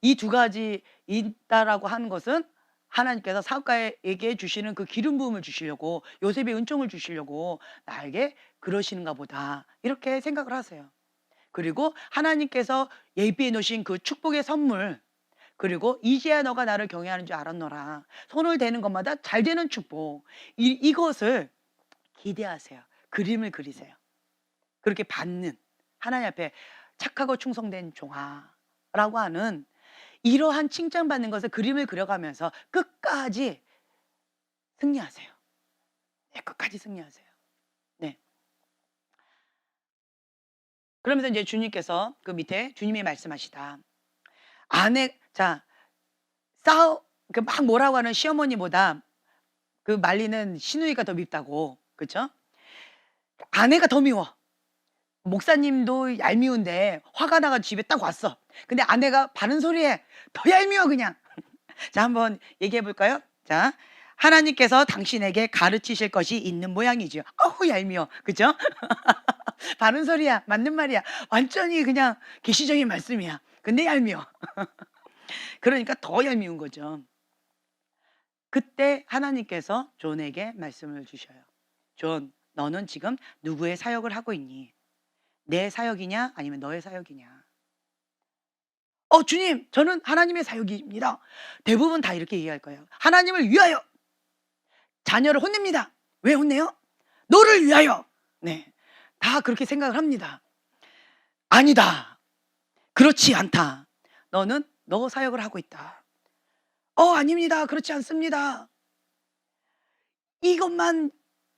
이 두 가지 있다라고 하는 것은 하나님께서 사업가에게 주시는 그 기름 부음을 주시려고, 요셉의 은총을 주시려고 나에게 그러시는가 보다, 이렇게 생각을 하세요. 그리고 하나님께서 예비해 놓으신 그 축복의 선물, 그리고 이제야 너가 나를 경외하는 줄 알았노라, 손을 대는 것마다 잘 되는 축복, 이것을 기대하세요. 그림을 그리세요. 그렇게 받는, 하나님 앞에 착하고 충성된 종아라고 하는 이러한 칭찬받는 것을 그림을 그려가면서 끝까지 승리하세요. 네, 끝까지 승리하세요. 네. 그러면서 이제 주님께서 그 밑에 주님이 말씀하시다. 자, 막 뭐라고 하는 시어머니보다 그 말리는 시누이가 더 밉다고. 그렇죠? 아내가 더 미워. 목사님도 얄미운데 화가 나가 집에 딱 왔어. 근데 아내가 바른 소리에 더 얄미워 그냥. 자, 한번 얘기해 볼까요? 자, 하나님께서 당신에게 가르치실 것이 있는 모양이죠. 어우 얄미워. 그죠? 바른 소리야. 맞는 말이야. 완전히 그냥 계시적인 말씀이야. 근데 얄미워. 그러니까 더 얄미운 거죠. 그때 하나님께서 존에게 말씀을 주셔요. 존, 너는 지금 누구의 사역을 하고 있니? 내 사역이냐 아니면 너의 사역이냐? 주님, 저는 하나님의 사역입니다. 대부분 다 이렇게 얘기할 거예요. 하나님을 위하여 자녀를 혼냅니다. 왜 혼내요? 너를 위하여. 네. 다 그렇게 생각을 합니다. 아니다. 그렇지 않다. 너는 너 사역을 하고 있다. 아닙니다. 그렇지 않습니다. 이것만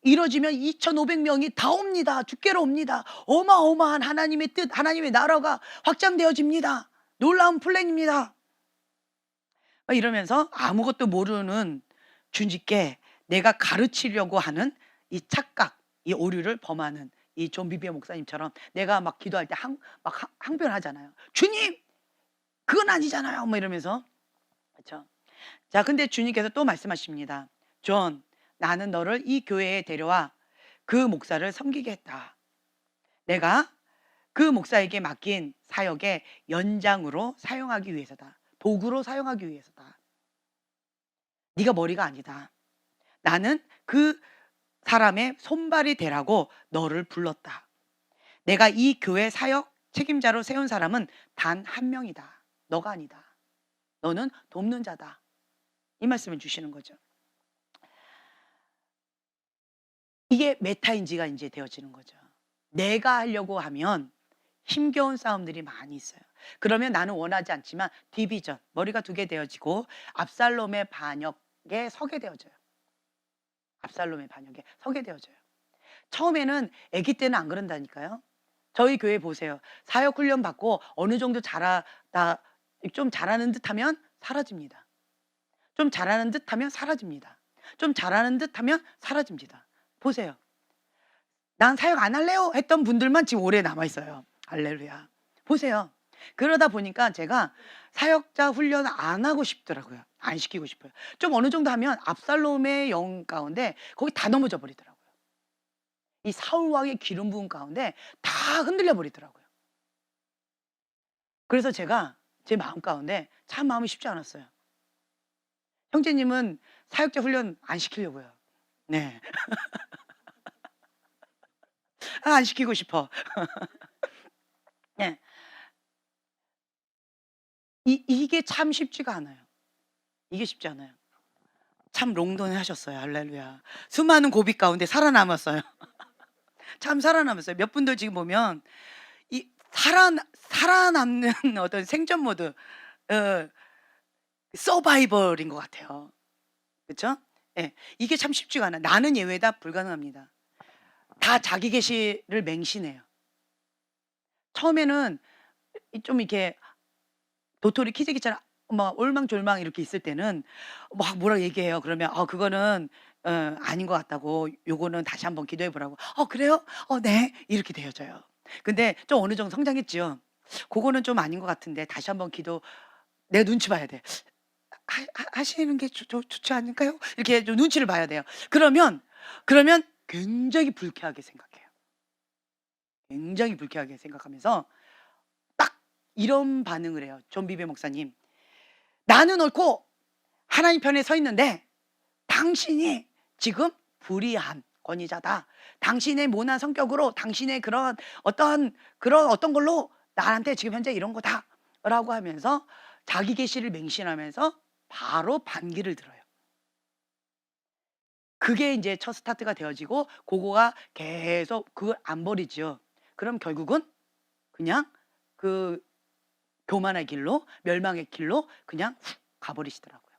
이뤄지면 2,500명이 다 옵니다. 주께로 옵니다. 어마어마한 하나님의 뜻, 하나님의 나라가 확장되어집니다. 놀라운 플랜입니다. 막 이러면서 아무것도 모르는 주님께 내가 가르치려고 하는 이 착각, 이 오류를 범하는 이 존 비비어 목사님처럼 내가 막 기도할 때 막 항변하잖아요. 주님, 그건 아니잖아요. 뭐 이러면서. 그렇죠? 자, 근데 주님께서 또 말씀하십니다. 존, 나는 너를 이 교회에 데려와 그 목사를 섬기게 했다. 내가 그 목사에게 맡긴 사역의 연장으로 사용하기 위해서다. 도구로 사용하기 위해서다. 네가 머리가 아니다. 나는 그 사람의 손발이 되라고 너를 불렀다. 내가 이 교회 사역 책임자로 세운 사람은 단 한 명이다. 너가 아니다. 너는 돕는 자다. 이 말씀을 주시는 거죠. 이게 메타인지가 이제 되어지는 거죠. 내가 하려고 하면 힘겨운 싸움들이 많이 있어요. 그러면 나는 원하지 않지만 디비전, 머리가 두 개 되어지고 압살롬의 반역에 서게 되어져요. 압살롬의 반역에 서게 되어져요. 처음에는 아기 때는 안 그런다니까요. 저희 교회 보세요. 사역 훈련 받고 어느 정도 좀 잘하는 듯하면 사라집니다. 좀 잘하는 듯하면 사라집니다. 좀 잘하는 듯하면 사라집니다. 보세요. 난 사역 안 할래요 했던 분들만 지금 오래 남아 있어요. 할렐루야. 보세요. 그러다 보니까 제가 사역자 훈련 안 하고 싶더라고요. 안 시키고 싶어요. 좀 어느 정도 하면 압살롬의 영 가운데 거기 다 넘어져 버리더라고요. 이 사울 왕의 기름 부음 가운데 다 흔들려 버리더라고요. 그래서 제가 제 마음 가운데 참 마음이 쉽지 않았어요. 형제님은 사역자 훈련 안 시키려고요. 네. 안 시키고 싶어. 네. 이게 참 쉽지가 않아요. 이게 쉽지 않아요. 참 롱돈 하셨어요. 할렐루야. 수많은 고비 가운데 살아남았어요. 참 살아남았어요. 몇 분들 지금 보면 이 살아남는 어떤 생존 모드, 서바이벌인 것 같아요. 그렇죠? 예. 이게 참 쉽지가 않아요. 나는 예외다 불가능합니다. 다 자기 계시를 맹신해요. 처음에는 좀 이렇게 도토리 키재기처럼 막 올망졸망 이렇게 있을 때는 막 뭐라 얘기해요. 그러면 그거는 아닌 것 같다고, 요거는 다시 한번 기도해 보라고. 그래요? 네. 이렇게 되어져요. 근데 좀 어느 정도 성장했지요. 그거는 좀 아닌 것 같은데 다시 한번 내 눈치 봐야 돼. 하시는 게 좋지 않을까요? 이렇게 좀 눈치를 봐야 돼요. 그러면 굉장히 불쾌하게 생각해요. 굉장히 불쾌하게 생각하면서 딱 이런 반응을 해요. 존 비베 목사님. 나는 옳고 하나님 편에 서 있는데 당신이 지금 불의한 권위자다. 당신의 모난 성격으로 당신의 그런 어떤 걸로 나한테 지금 현재 이런 거다라고 하면서 자기 계시를 맹신하면서 바로 반기를 들어요. 그게 이제 첫 스타트가 되어지고 그거가 계속 그걸 안 버리죠. 그럼 결국은 그냥 그 교만의 길로, 멸망의 길로 그냥 훅 가버리시더라고요.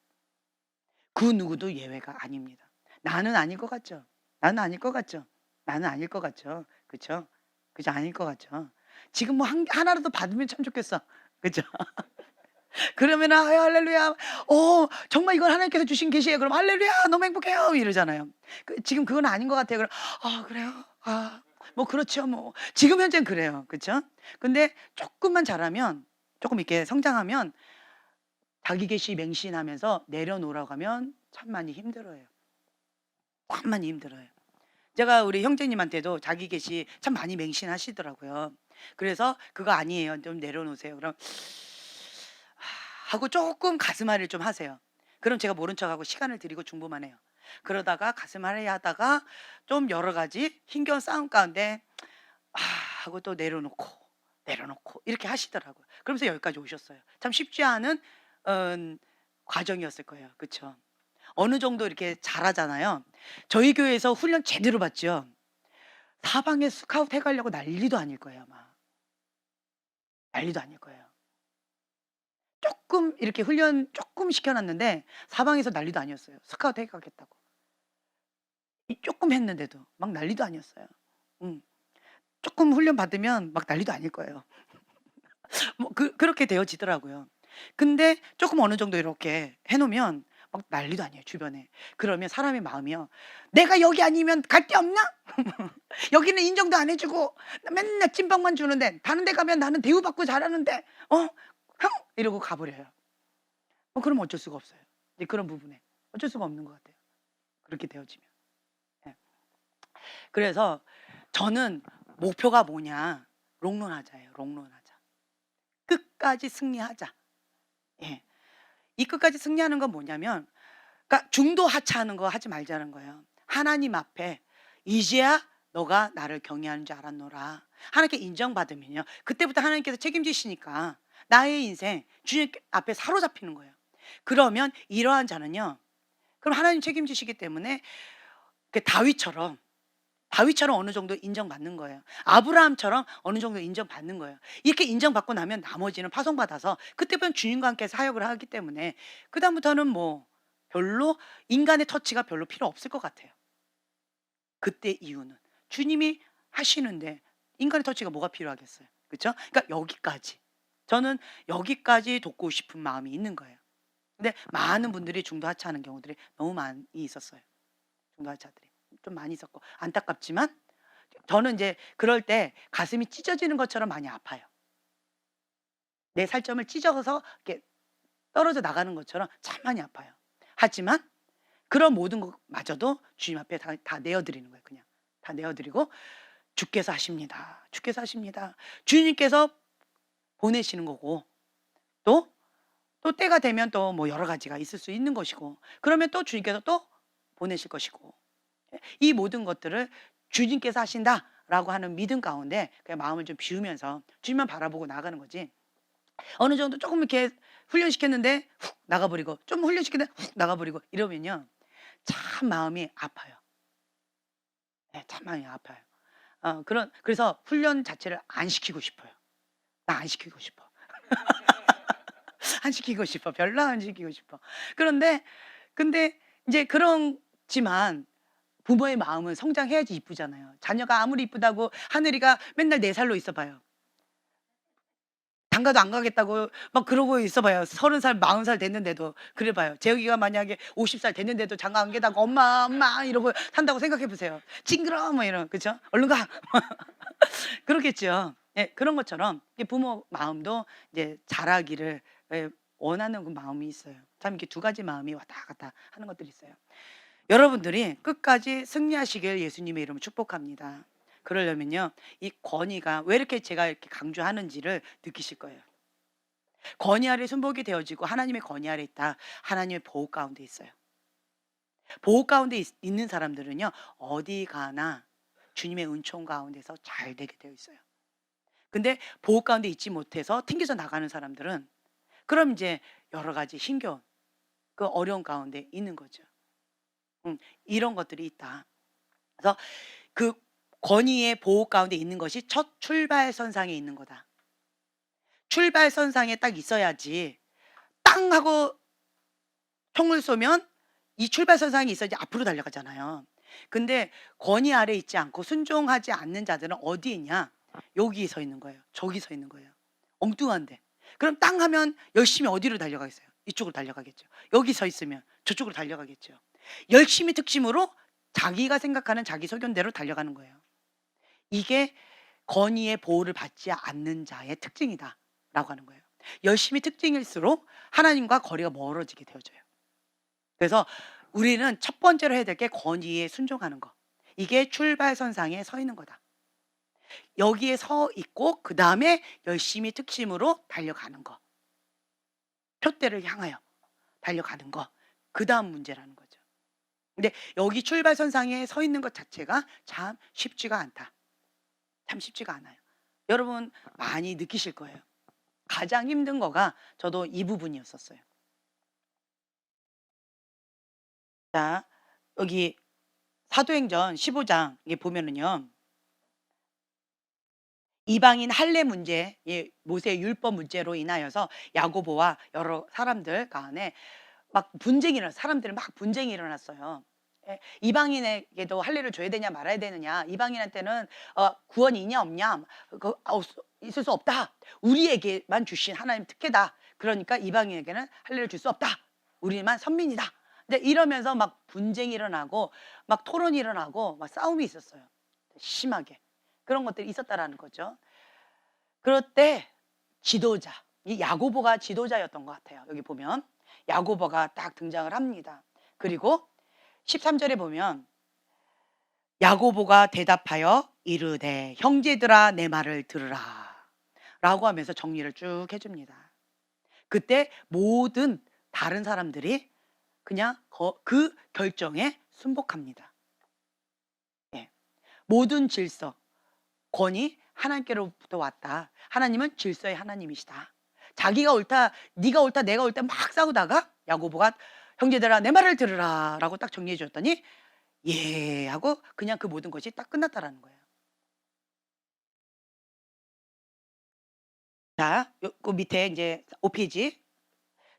그 누구도 예외가 아닙니다. 나는 아닐 것 같죠? 나는 아닐 것 같죠? 나는 아닐 것 같죠? 그쵸? 그죠? 아닐 것 같죠? 지금 뭐 하나라도 받으면 참 좋겠어. 그죠? 그러면은 할렐루야. 정말 이건 하나님께서 주신 계시예요. 그럼 할렐루야. 너무 행복해요. 이러잖아요. 지금 그건 아닌 것 같아요. 그럼 그래요? 뭐 그렇죠. 뭐 지금 현재는 그래요. 그렇죠? 근데 조금만 잘하면, 조금 이렇게 성장하면 자기 계시 맹신하면서 내려놓으라고 하면 참 많이 힘들어요. 참 많이 힘들어요. 제가 우리 형제님한테도 자기 계시 참 많이 맹신하시더라고요. 그래서 "그거 아니에요. 좀 내려놓으세요." 그럼 하고 조금 가슴앓이를 좀 하세요. 그럼 제가 모른 척하고 시간을 드리고 중보만 해요. 그러다가 가슴앓이 하다가 좀 여러 가지 힘겨운 싸움 가운데 하고 또 내려놓고, 내려놓고 이렇게 하시더라고요. 그러면서 여기까지 오셨어요. 참 쉽지 않은 어 과정이었을 거예요. 그쵸? 어느 정도 이렇게 잘하잖아요. 저희 교회에서 훈련 제대로 받죠. 사방에 스카우트 해 가려고 난리도 아닐 거예요 아마. 난리도 아닐 거예요. 쪼끔 이렇게 훈련 쪼끔 시켜 놨는데 사방에서 난리도 아니었어요. 스카우트 해 가겠다고. 이 쪼끔 했는데도 막 난리도 아니었어요. 음. 쪼끔 훈련 받으면 막 난리도 아닐 거예요. 뭐 그렇게 되어지더라고요. 근데 쪼끔 어느 정도 이렇게 해 놓으면 막 난리도 아니에요 주변에. 그러면 사람의 마음이요. '내가 여기 아니면 갈 데 없나? 여기는 인정도 안 해 주고 나 맨날 찐빵만 주는데 다른 데 가면 나는 대우받고 잘하는데 어? 흥!' 이러고 가 버려요. 그러면 어쩔 수가 없어요. 이제 그런 부분에 어쩔 수가 없는 것 같아요 그렇게 되어지면. 예. 그래서 저는 목표가 뭐냐? 롱런하자예요. 롱런하자. 끝까지 승리하자. 예. 이 끝까지 승리하는 건 뭐냐면 그러니까 중도 하차하는 거 하지 말자는 거예요. 하나님 앞에 "이제야 너가 나를 경외하는 줄 알았노라." 하나님께 인정받으면요. 그때부터 하나님께서 책임지시니까 나의 인생 주님 앞에 사로잡히는 거예요. 그러면 이러한 자는요. 그럼 하나님 책임지시기 때문에 그 다윗처럼 어느 정도 인정받는 거예요. 아브라함처럼 어느 정도 인정받는 거예요. 이렇게 인정받고 나면 나머지는 파송받아서 그때부터는 주님과 함께 사역을 하기 때문에 그다음부터는 뭐 별로 인간의 터치가 별로 필요 없을 것 같아요. 그때 이유는 주님이 하시는데 인간의 터치가 뭐가 필요하겠어요. 그렇죠? 그러니까 여기까지. 저는 여기까지 돕고 싶은 마음이 있는 거예요. 근데 많은 분들이 중도 하차하는 경우들이 너무 많이 있었어요. 중도 하차들이. 좀 많이 있었고 안타깝지만 저는 이제 그럴 때 가슴이 찢어지는 것처럼 많이 아파요. 내 살점을 찢어서 이렇게 떨어져 나가는 것처럼 참 많이 아파요. 하지만 그런 모든 것마저도 주님 앞에 다 내어 드리는 거예요 그냥. 다 내어 드리고 "주께서 하십니다. 주께서 하십니다." 주님께서 보내시는 거고 또 때가 되면 또 뭐 여러 가지가 있을 수 있는 것이고 그러면 또 주님께서 또 보내실 것이고 이 모든 것들을 '주님께서 하신다.'라고 하는 믿음 가운데 그냥 마음을 좀 비우면서 주님만 바라보고 나가는 거지 어느 정도 조금 이렇게 훈련시켰는데 훅 나가 버리고 좀 훈련시켰는데 훅 나가 버리고 이러면요. 참 마음이 아파요. 네, 참 마음이 아파요. 그래서 훈련 자체를 안 시키고 싶어요. 나 안 시키고 싶어. 안 시키고 싶어. 별로 안 시키고 싶어. 그런데 근데 인제 그렇지만 부모의 마음은 성장해야지 이쁘잖아요. 자녀가 아무리 이쁘다고 하늘이가 맨날 4 살로 있어 봐요. 장가도 안 가겠다고 막 그러고 있어 봐요. 30살 40살 됐는데도. 그래 봐요. 재욱이가 만약에 50살 됐는데도 장가 안 가다가 "엄마, 엄마." 이러고 산다고 생각해 보세요. "징그러." 뭐 이런 그죠? "얼른 가." 그렇겠죠. 예. 그런 것처럼 이 부모 마음도 이제 자라기를 예 원하는 그 마음이 있어요. 참 이렇게 두 가지 마음이 왔다 갔다 하는 것들이 있어요. 여러분들이 끝까지 승리하시길 예수님의 이름으로 축복합니다. 그러려면요. 이 권위가 왜 이렇게 제가 이렇게 강조하는지를 느끼실 거예요. 권위 아래 순복이 되어지고 하나님의 권위 아래 있다. 하나님의 보호 가운데 있어요. 보호 가운데 있는 사람들은요. 어디 가나 주님의 은총 가운데서 잘 되게 되어 있어요. 근데 보호 가운데 있지 못해서 튕겨져 나가는 사람들은 그럼 이제 여러 가지 힘겨운 그 어려운 가운데 있는 거죠. 이런 것들이 있다. 그래서 그 권위의 보호 가운데 있는 것이 첫 출발선상에 있는 거다. 출발선상에 딱 있어야지 땅 하고 총을 쏘면 이 출발선상에 있어야지 앞으로 달려가잖아요. 근데 권위 아래 있지 않고 순종하지 않는 자들은 어디에 있냐? 여기 서 있는 거예요. 저기 서 있는 거예요. 엉뚱한데. 그럼 땅 하면 열심히 어디로 달려가겠어요? 이쪽으로 달려가겠죠. 여기 서 있으면 저쪽으로 달려가겠죠. 열심히 특심으로 자기가 생각하는 자기 소견대로 달려가는 거예요. 이게 권위의 보호를 받지 않는 자의 특징이다라고 하는 거예요. 열심히 특징일수록 하나님과 거리가 멀어지게 되어져요. 그래서 우리는 첫 번째로 해야 될 게 권위에 순종하는 거. 이게 출발선상에 서 있는 거다. 여기에 서 있고 그다음에 열심히 특심으로 달려가는 거. 표대를 향하여 달려가는 거. 그다음 문제라는 거죠. 근데 여기 출발선상에 서 있는 것 자체가 참 쉽지가 않다. 참 쉽지가 않아요. 여러분 많이 느끼실 거예요. 가장 힘든 거가 저도 이 부분이었었어요. 자, 여기 사도행전 15장 에 보면은요. 이방인 할례 문제, 예, 모세의 율법 문제로 인하여서 야고보와 여러 사람들 간에 막 분쟁이 일어났어요. 사람들이 막 분쟁이 일어났어요. 예, 이방인에게도 할례를 줘야 되냐 말아야 되느냐. 이방인한테는 구원이 있냐 없냐. 있을 수 없다. 우리에게만 주신 하나님 특혜다. 그러니까 이방인에게는 할례를 줄 수 없다. 우리만 선민이다. 근데 이러면서 막 분쟁이 일어나고 막 토론이 일어나고 막 싸움이 있었어요. 심하게. 그런 것들이 있었다라는 거죠. 그럴 때 지도자, 이 야고보가 지도자였던 것 같아요. 여기 보면 야고보가 딱 등장을 합니다. 그리고 13절에 보면 야고보가 대답하여 이르되 형제들아 내 말을 들으라 라고 하면서 정리를 쭉 해줍니다. 그때 모든 다른 사람들이 그냥 그 결정에 순복합니다. 예. 모든 질서, 권위 하나님께로부터 왔다. 하나님은 질서의 하나님이시다. 자기가 옳다, 네가 옳다, 내가 옳다 막 싸우다가 야고보가 형제들아 내 말을 들으라 라고 딱 정리해 줬더니 예 하고 그냥 그 모든 것이 딱 끝났다라는 거예요. 자, 그 밑에 이제 5페이지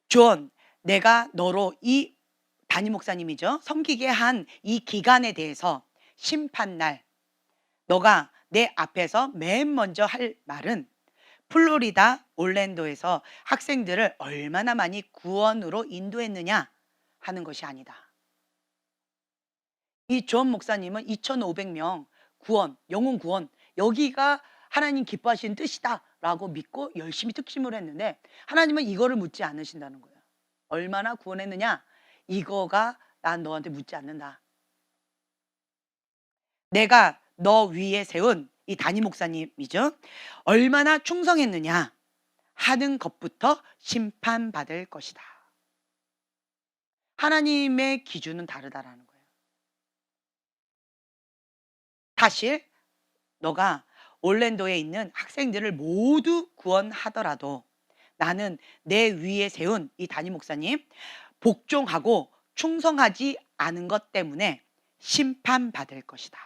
존, 내가 너로 이 담임 목사님이죠. 섬기게 한 이 기간에 대해서 심판날 너가 내 앞에서 맨 먼저 할 말은 플로리다 올랜도에서 학생들을 얼마나 많이 구원으로 인도했느냐 하는 것이 아니다. 이 존 목사님은 2,500명 구원, 영혼 구원, 여기가 하나님 기뻐하시는 뜻이다라고 믿고 열심히 특심을 했는데 하나님은 이거를 묻지 않으신다는 거예요. 얼마나 구원했느냐? 이거가 난 너한테 묻지 않는다. 내가 너 위에 세운 이 담임 목사님이죠. 얼마나 충성했느냐 하는 것부터 심판받을 것이다. 하나님의 기준은 다르다라는 거예요. 사실 너가 올랜도에 있는 학생들을 모두 구원하더라도 나는 내 위에 세운 이 담임 목사님 복종하고 충성하지 않은 것 때문에 심판받을 것이다.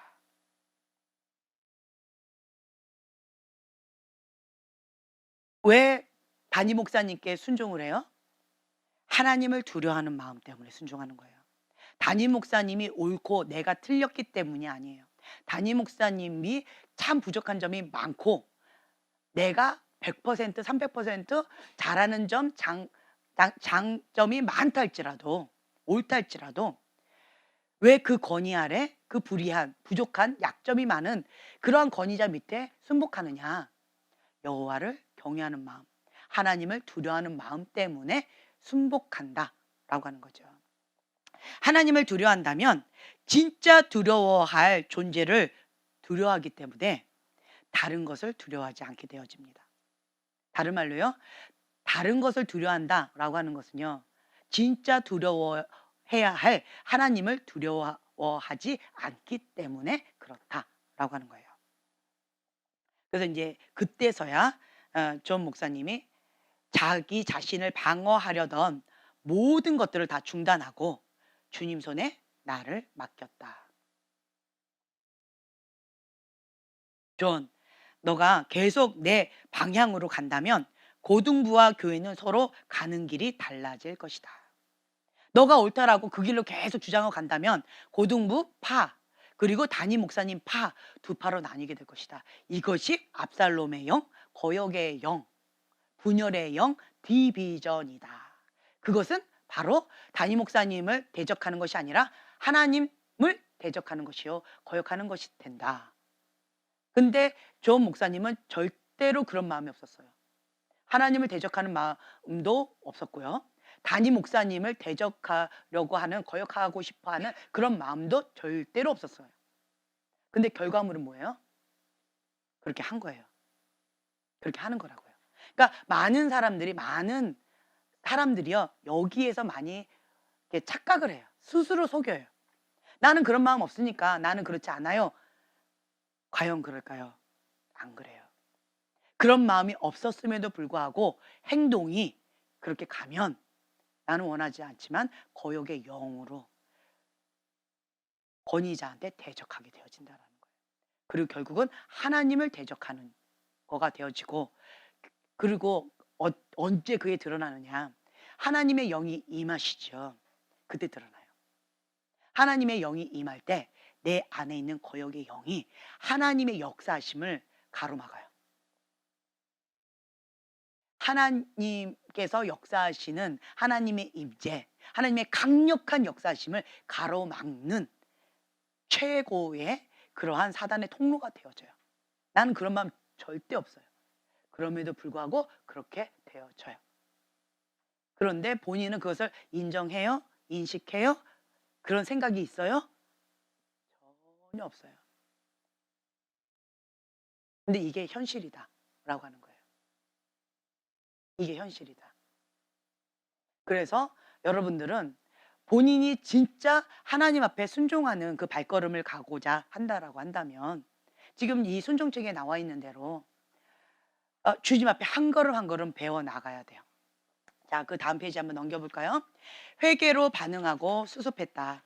왜 담임 목사님께 순종을 해요? 하나님을 두려워하는 마음 때문에 순종하는 거예요. 담임 목사님이 옳고 내가 틀렸기 때문이 아니에요. 담임 목사님이 참 부족한 점이 많고 내가 100%, 300% 잘하는 점, 장점이 많다 할지라도 옳다 할지라도 왜 그 권위 아래 그 불의한, 부족한, 약점이 많은 그러한 권위자 밑에 순복하느냐? 여호와를 경외하는 마음, 하나님을 두려워하는 마음 때문에 순복한다라고 하는 거죠. 하나님을 두려워한다면 진짜 두려워할 존재를 두려워하기 때문에 다른 것을 두려워하지 않게 되어집니다. 다른 말로요. 다른 것을 두려워한다라고 하는 것은요. 진짜 두려워해야 할 하나님을 두려워하지 않기 때문에 그렇다라고 하는 거예요. 그래서 이제 그때서야 존 목사님이 자기 자신을 방어하려던 모든 것들을 다 중단하고 주님 손에 나를 맡겼다. 존, 너가 계속 내 방향으로 간다면 고등부와 교회는 서로 가는 길이 달라질 것이다. 너가 옳다라고 그 길로 계속 주장하고 간다면 고등부 파, 그리고 담임 목사님 파, 두 파로 나뉘게 될 것이다. 이것이 압살롬의 영, 거역의 영, 분열의 영, 디비전이다. 그것은 바로 담임 목사님을 대적하는 것이 아니라 하나님을 대적하는 것이요 거역하는 것이 된다. 근데 존 목사님은 절대로 그런 마음이 없었어요. 하나님을 대적하는 마음도 없었고요. 담임 목사님을 대적하려고 하는, 거역하고 싶어 하는 그런 마음도 절대로 없었어요. 근데 결과물은 뭐예요? 그렇게 한 거예요. 그렇게 하는 거라고요. 그러니까 많은 사람들이요, 여기에서 많이 이렇게 착각을 해요. 스스로 속여요. 나는 그런 마음 없으니까 나는 그렇지 않아요. 과연 그럴까요? 안 그래요. 그런 마음이 없었음에도 불구하고 행동이 그렇게 가면 나는 원하지 않지만 거역의 영으로 권위자한테 대적하게 되어진다라는 거예요. 그리고 결국은 하나님을 대적하는 거가 되어지고, 그리고 언제 그게 드러나느냐? 하나님의 영이 임하시죠. 그때 드러나요. 하나님의 영이 임할 때 내 안에 있는 거역의 영이 하나님의 역사하심을 가로막아요. 하나님께서 역사하시는 하나님의 임재, 하나님의 강력한 역사하심을 가로막는 최고의 그러한 사단의 통로가 되어져요. 나는 그런 마음 절대 없어요. 그럼에도 불구하고 그렇게 되어져요. 그런데 본인은 그것을 인정해요? 인식해요? 그런 생각이 있어요? 전혀 없어요. 근데 이게 현실이다라고 하는 거예요. 이게 현실이다. 그래서 여러분들은 본인이 진짜 하나님 앞에 순종하는 그 발걸음을 가고자 한다라고 한다면, 지금 이 순종책에 나와 있는 대로 주님 앞에 한 걸음 한 걸음 배워 나가야 돼요. 자, 그 다음 페이지 한번 넘겨볼까요? 회개로 반응하고 수습했다.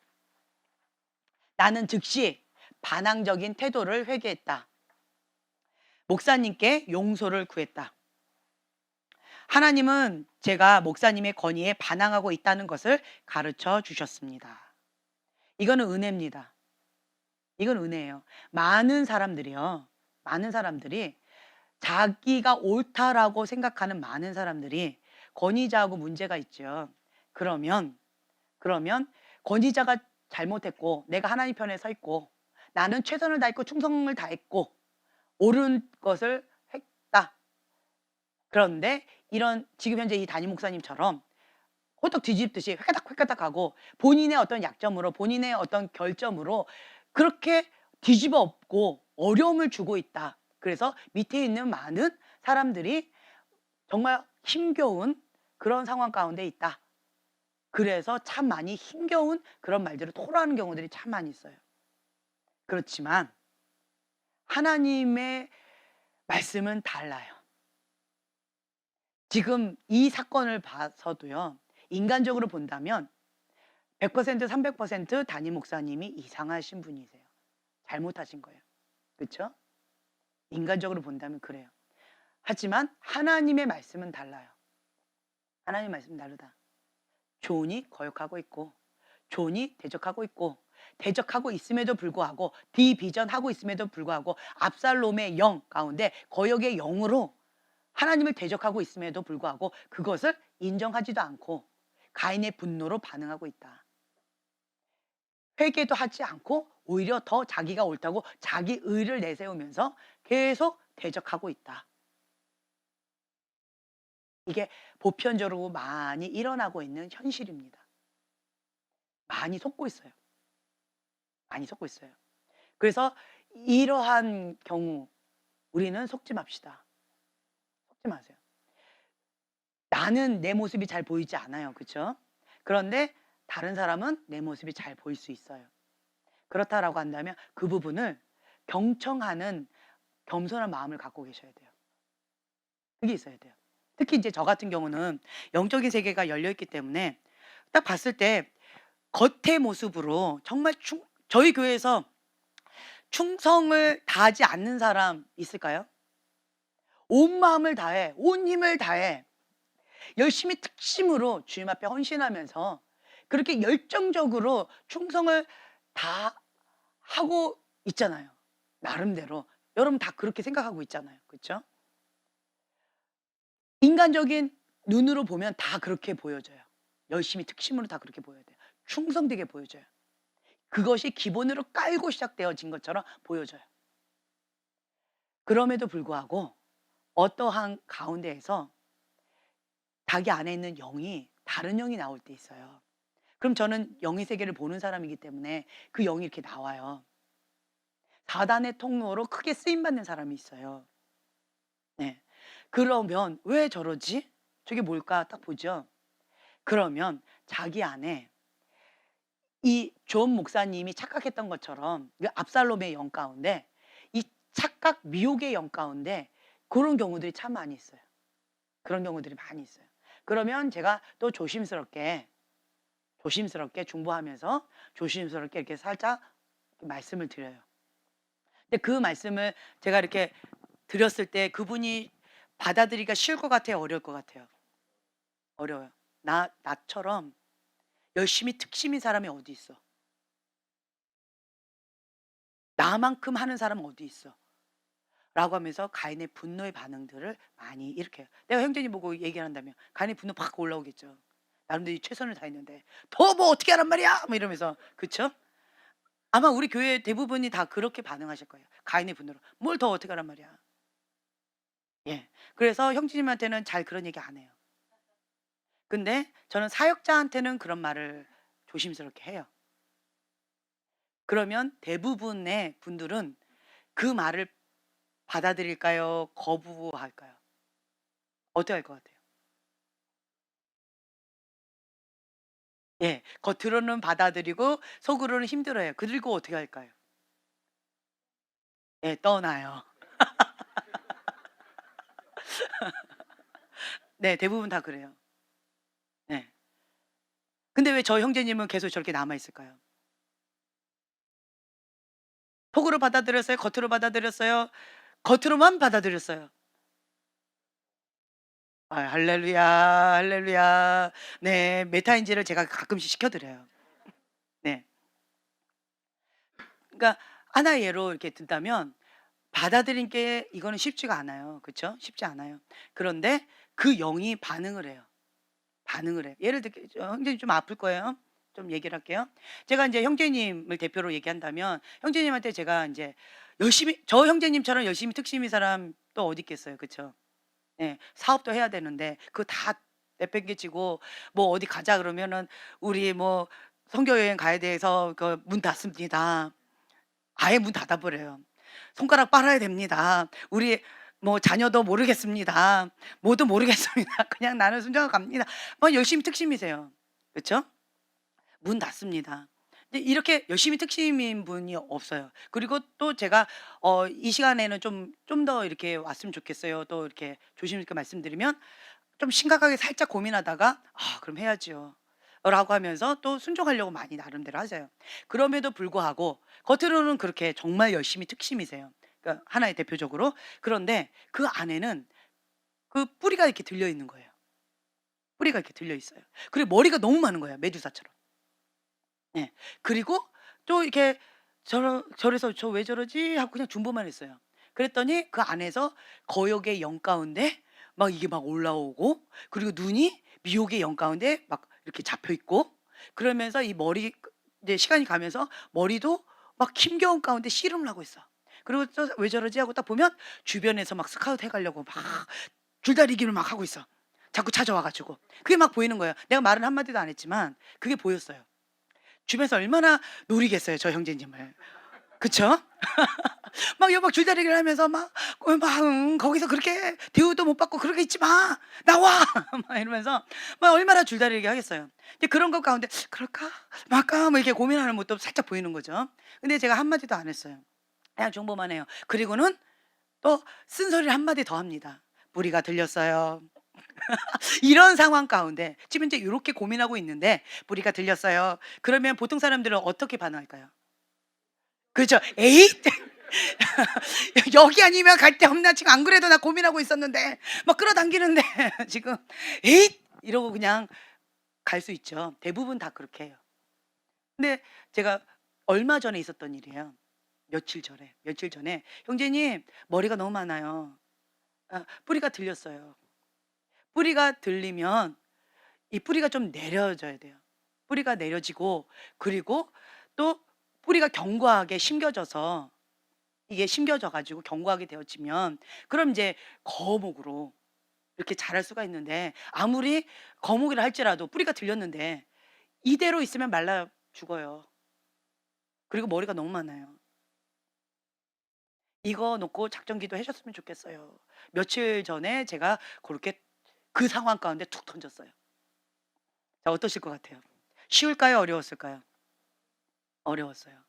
나는 즉시 반항적인 태도를 회개했다. 목사님께 용서를 구했다. 하나님은 제가 목사님의 건의에 반항하고 있다는 것을 가르쳐 주셨습니다. 이거는 은혜입니다. 이건 은혜예요. 많은 사람들이 자기가 옳다라고 생각하는 많은 사람들이 권위자하고 문제가 있죠. 그러면 권위자가 잘못했고 내가 하나님 편에 서 있고 나는 최선을 다했고 충성을 다했고 옳은 것을 했다. 그런데 이런 지금 현재 이 담임 목사님처럼 호떡 뒤집듯이 획가닥 하고 본인의 어떤 약점으로, 본인의 어떤 결점으로 그렇게 뒤집어 엎고 어려움을 주고 있다. 그래서 밑에 있는 많은 사람들이 정말 힘겨운 그런 상황 가운데 있다. 그래서 참 많이 힘겨운 그런 말들을 토로하는 경우들이 참 많이 있어요. 그렇지만 하나님의 말씀은 달라요. 지금 이 사건을 봐서도요, 인간적으로 본다면 100% 300% 담임 목사님이 이상하신 분이세요. 잘못하신 거예요. 그렇죠? 인간적으로 본다면 그래요. 하지만 하나님의 말씀은 달라요. 하나님의 말씀은 다르다. 존이 거역하고 있고 존이 대적하고 있고, 대적하고 있음에도 불구하고 디비전하고 있음에도 불구하고 압살롬의 영 가운데 거역의 영으로 하나님을 대적하고 있음에도 불구하고 그것을 인정하지도 않고 가인의 분노로 반응하고 있다. 회개도 하지 않고 오히려 더 자기가 옳다고 자기 의를 내세우면서 계속 대적하고 있다. 이게 보편적으로 많이 일어나고 있는 현실입니다. 많이 속고 있어요. 많이 속고 있어요. 그래서 이러한 경우 우리는 속지 맙시다. 속지 마세요. 나는 내 모습이 잘 보이지 않아요. 그렇죠? 그런데 다른 사람은 내 모습이 잘 보일 수 있어요. 그렇다라고 한다면 그 부분을 경청하는 겸손한 마음을 갖고 계셔야 돼요. 그게 있어야 돼요. 특히 이제 저 같은 경우는 영적인 세계가 열려 있기 때문에 딱 봤을 때 겉의 모습으로 정말 저희 교회에서 충성을 다하지 않는 사람 있을까요? 온 마음을 다해, 온 힘을 다해 열심히 특심으로 주님 앞에 헌신하면서 그렇게 열정적으로 충성을 다 하고 있잖아요. 나름대로. 여러분 다 그렇게 생각하고 있잖아요. 그렇죠? 인간적인 눈으로 보면 다 그렇게 보여져요. 열심히 특심으로 다 그렇게 보여야 돼요. 충성되게 보여져요. 그것이 기본으로 깔고 시작되어진 것처럼 보여져요. 그럼에도 불구하고 어떠한 가운데에서 자기 안에 있는 영이 다른 영이 나올 때 있어요. 그럼 저는 영의 세계를 보는 사람이기 때문에 그 영이 이렇게 나와요. 사단의 통로로 크게 쓰임 받는 사람이 있어요. 네. 그러면 '왜 저러지? 저게 뭘까?' 딱 보죠. 그러면 자기 안에 이 존 목사님이 착각했던 것처럼 그 압살롬의 영 가운데 이 착각 미혹의 영 가운데 고런 경우들이 참 많이 있어요. 그런 경우들이 많이 있어요. 그러면 제가 또 조심스럽게 중보하면서 조심스럽게 이렇게 살짝 말씀을 드려요. 근데 그 말씀을 제가 이렇게 드렸을 때 그분이 받아들이기가 쉬울 것 같아요? 어려울 것 같아요? 어려워요. 나처럼 열심히 특심인 사람이 어디 있어? 나만큼 하는 사람은 어디 있어? 라고 하면서 가인의 분노의 반응들을 많이 일으켜요. 내가 형제님 보고 얘기를 한다면 가인의 분노 팍 올라오겠죠. 나름대로 최선을 다했는데 더 뭐 어떻게 하란 말이야? 뭐 이러면서 그쵸? 아마 우리 교회 대부분이 다 그렇게 반응하실 거예요. 가인의 분노로 뭘 더 어떻게 하란 말이야? 예. 그래서 형제님한테는 잘 그런 얘기 안 해요. 근데 저는 사역자한테는 그런 말을 조심스럽게 해요. 그러면 대부분의 분들은 그 말을 받아들일까요? 거부할까요? 어떻게 할 것 같아요? 예. 겉으로는 받아들이고 속으로는 힘들어해요. 그리고 어떻게 할까요? 예. 떠나요. 네. 대부분 다 그래요. 네. 근데 왜 저 형제님은 계속 저렇게 남아 있을까요? 속으로 받아들였어요? 겉으로 받아들였어요? 겉으로만 받아들였어요. 아 할렐루야, 할렐루야. 네. 메타인지를 제가 가끔씩 시켜 드려요. 네. 그러니까 하나의 예로 이렇게 든다면 받아들인 게 이거는 쉽지가 않아요. 그쵸? 쉽지 않아요. 그런데 그 영이 반응을 해요. 반응을 해요. 예를 들게 형제님 좀 아플 거예요. 좀 얘기를 할게요. 제가 인제 형제님을 대표로 얘기한다면 형제님한테 제가 인제 열심히 저 형제님처럼 열심히 특심인 사람 또 어디 있겠어요. 그쵸? 예. 사업도 해야 되는데 그거 다 내팽개치고 뭐 어디 가자 그러면은 "우리 뭐 선교 여행 가야 돼서 그 문 닫습니다." 아예 문 닫아 버려요. "손가락 빨아야 됩니다. 우리 뭐 자녀도 모르겠습니다. 뭐도 모르겠습니다. 그냥 나는 순종하고 갑니다." 막 열심히 특심이세요. 그쵸? 문 닫습니다. 근데 이렇게 열심히 특심인 분이 없어요. 그리고 또 제가 이 시간에는 좀 더 이렇게 왔으면 좋겠어요. 또 이렇게 조심 있게 말씀드리면 좀 심각하게 살짝 고민하다가 '아 그럼 해야지요.' 라고 하면서 또 순종하려고 많이 나름대로 하세요. 그럼에도 불구하고 겉으로는 그렇게 정말 열심히 특심이세요. 그러니까 하나의 대표적으로. 그런데 그 안에는 그 뿌리가 이렇게 들려 있는 거예요. 뿌리가 이렇게 들려 있어요. 그리고 머리가 너무 많은 거예요, 메두사처럼. 예. 그리고 또 이렇게 저래서 '저 왜 저러지?' 하고 그냥 중보만 했어요. 그랬더니 그 안에서 거역의 영 가운데 막 이게 막 올라오고 그리고 눈이 미혹의 영 가운데 막 이렇게 잡혀 있고 그러면서 이 머리 이제 시간이 가면서 머리도 막 힘겨운 가운데 씨름을 하고 있어. 그리고 또 '왜 저러지?' 하고 딱 보면 주변에서 막 스카우트 해 가려고 막 줄다리기를 막 하고 있어. 자꾸 찾아와 가지고. 그게 막 보이는 거예요. 내가 말은 한 마디도 안 했지만 그게 보였어요. 주변에서 얼마나 노리겠어요, 저 형제님을. 그쵸? 막 여막 줄다리기를 하면서 거기서 그렇게 대우도 못 받고 그렇게 있지 마. 나와. 막 이러면서 막 얼마나 줄다리기 하겠어요. 근데 그런 것 가운데 '그럴까? 말까?' 뭐 이렇게 고민하는 모습도 살짝 보이는 거죠. 근데 제가 한 마디도 안 했어요. 그냥 정보만 해요. 그리고는 또 쓴소리를 한 마디 더 합니다. "뿌리가 들렸어요." 이런 상황 가운데 지금 이제 요렇게 고민하고 있는데 "뿌리가 들렸어요." 그러면 보통 사람들은 어떻게 반응할까요? 그렇죠. "에잇! 여기 아니면 갈 데 없나? 지금 안 그래도 나 고민하고 있었는데." 막 끌어당기는데 지금 "에잇!" 이러고 그냥 갈 수 있죠. 대부분 다 그렇게 해요. 근데 제가 얼마 전에 있었던 일이에요. 며칠 전에 "형제님 머리가 너무 많아요. 뿌리가 들렸어요." 뿌리가 들리면 이 뿌리가 좀 내려져야 돼요. 뿌리가 내려지고 그리고 또 뿌리가 견고하게 심겨져서 이게 심겨져 가지고 견고하게 되어지면 그럼 이제 거목으로 이렇게 자랄 수가 있는데 아무리 거목이라 할지라도 뿌리가 들렸는데 이대로 있으면 말라 죽어요. 그리고 머리가 너무 많아요. 이거 놓고 작전 기도하셨으면 좋겠어요. 며칠 전에 제가 그렇게 그 상황 가운데 툭 던졌어요. 자, 어떠실 것 같아요? 쉬울까요? 어려웠을까요? 어려웠어요.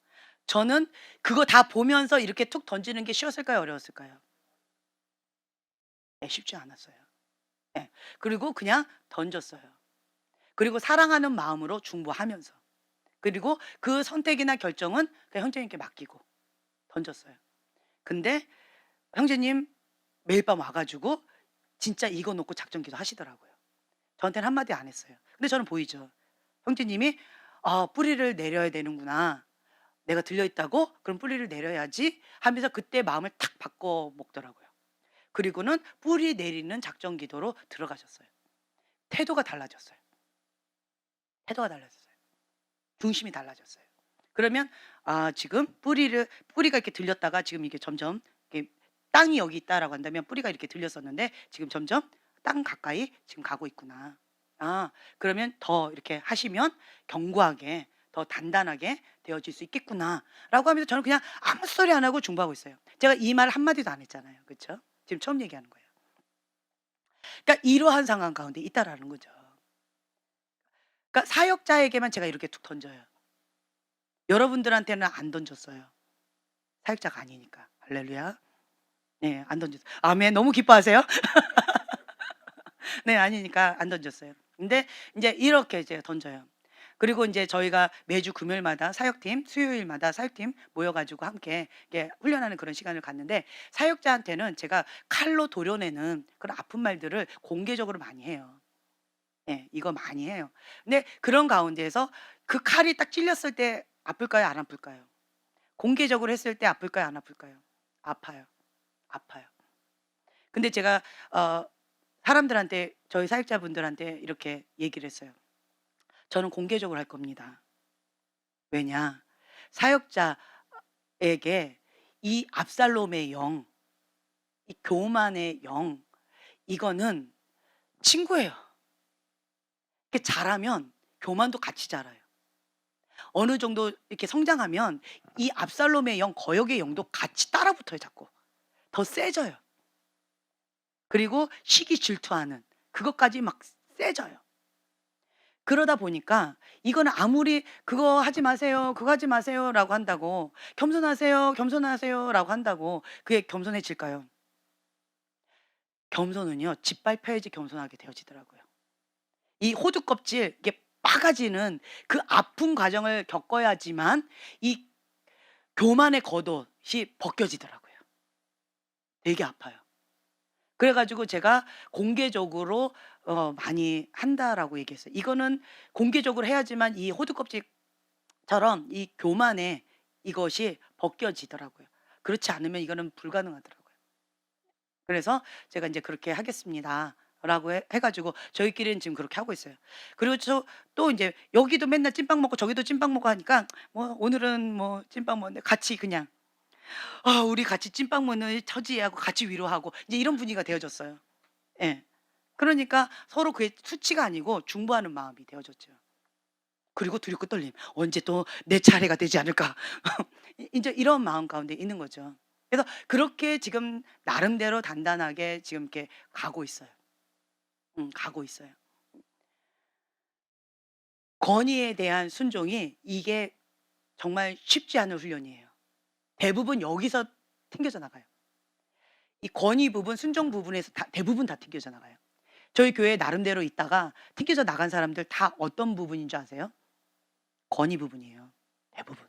저는 그거 다 보면서 이렇게 툭 던지는 게 쉬웠을까요? 어려웠을까요? 네, 쉽지 않았어요. 예. 그리고 그냥 던졌어요. 그리고 사랑하는 마음으로 중보하면서. 그리고 그 선택이나 결정은 그냥 형제님께 맡기고 던졌어요. 근데 형제님 매일 밤 와 가지고 진짜 이거 놓고 작전 기도하시더라고요. 저한테는 한마디 안 했어요. 근데 저는 보이죠. 형제님이 '아, 뿌리를 내려야 되는구나. 내가 들려 있다고? 그럼 뿌리를 내려야지.' 하면서 그때 마음을 탁 바꿔 먹더라고요. 그리고는 뿌리 내리는 작전 기도로 들어가셨어요. 태도가 달라졌어요. 태도가 달라졌어요. 중심이 달라졌어요. 그러면 지금 뿌리가 이렇게 들렸다가 지금 이게 점점 이렇게 땅이 여기 있다라고 한다면 뿌리가 이렇게 들렸었는데 지금 점점 땅 가까이 지금 가고 있구나. 그러면 더 이렇게 하시면 견고하게 더 단단하게 되어질 수 있겠구나라고 하면서 저는 그냥 아무 소리 안 하고 중보하고 있어요. 제가 이 말 한마디도 안 했잖아요. 그렇죠? 지금 처음 얘기하는 거예요. 그러니까 이러한 상황 가운데 있다라는 거죠. 그러니까 사역자에게만 제가 이렇게 툭 던져요. 여러분들한테는 안 던졌어요. 사역자가 아니니까. 할렐루야. 네, 안 던졌어요. 아멘. 너무 기뻐하세요? 네, 아니니까 안 던졌어요. 근데 인제 이렇게 이제 던져요. 그리고 인제 저희가 매주 금요일마다 사역팀, 수요일마다 사역팀 모여 가지고 함께 이렇게 훈련하는 그런 시간을 갖는데 사역자한테는 제가 칼로 도려내는 그런 아픈 말들을 공개적으로 많이 해요. 예, 이거 많이 해요. 근데 그런 가운데에서 그 칼이 딱 찔렸을 때 아플까요? 안 아플까요? 공개적으로 했을 때 아플까요? 안 아플까요? 아파요. 아파요. 근데 제가 어 사람들한테 저희 사역자분들한테 이렇게 얘기를 했어요. "저는 공개적으로 할 겁니다. 왜냐? 사역자에게 이 압살롬의 영, 이 교만의 영, 이거는 친구예요. 이렇게 자라면 교만도 같이 자라요. 어느 정도 이렇게 성장하면 이 압살롬의 영, 거역의 영도 같이 따라붙어요 자꾸. 더 세져요. 그리고 시기 질투하는 그것까지 막 세져요. 그러다 보니까 이거는 아무리 "그거 하지 마세요. 그거 하지 마세요."라고 한다고 "겸손하세요. 겸손하세요."라고 한다고 그게 겸손해질까요? 겸손은요 짓밟혀야지 겸손하게 되어지더라고요. 이 호두 껍질 이게 빠가지는 그 아픈 과정을 겪어야지만 이 교만의 겉옷이 벗겨지더라고요. 되게 아파요. 그래 가지고 제가 공개적으로 많이 한다라고 얘기했어요. 이거는 공개적으로 해야지만 이 호두 껍질처럼 이 교만의 이것이 벗겨지더라고요. 그렇지 않으면 이거는 불가능하더라고요. 그래서 제가 인제 "그렇게 하겠습니다."라고 해 가지고 저희끼리는 지금 그렇게 하고 있어요. 그리고 또 인제 여기도 맨날 찐빵 먹고 저기도 찐빵 먹고 하니까 뭐 오늘은 뭐 찐빵 먹는데 같이 그냥 우리 같이 찐빵 먹는 처지하고 같이 위로하고 이제 이런 분위기가 되어졌어요. 예. 그러니까 서로 그게 수치가 아니고 중보하는 마음이 되어졌죠. 그리고 두렵고 떨림. '언제 또 내 차례가 되지 않을까?' 인제 이런 마음 가운데 있는 거죠. 그래서 그렇게 지금 나름대로 단단하게 지금 이렇게 가고 있어요. 가고 있어요. 권위에 대한 순종이 이게 정말 쉽지 않은 훈련이에요. 대부분 여기서 튕겨져 나가요. 이 권위 부분, 순종 부분에서 대부분 다 튕겨져 나가요. 저희 교회 나름대로 있다가 튕겨져 나간 사람들 다 어떤 부분인 줄 아세요? 권위 부분이에요. 대부분.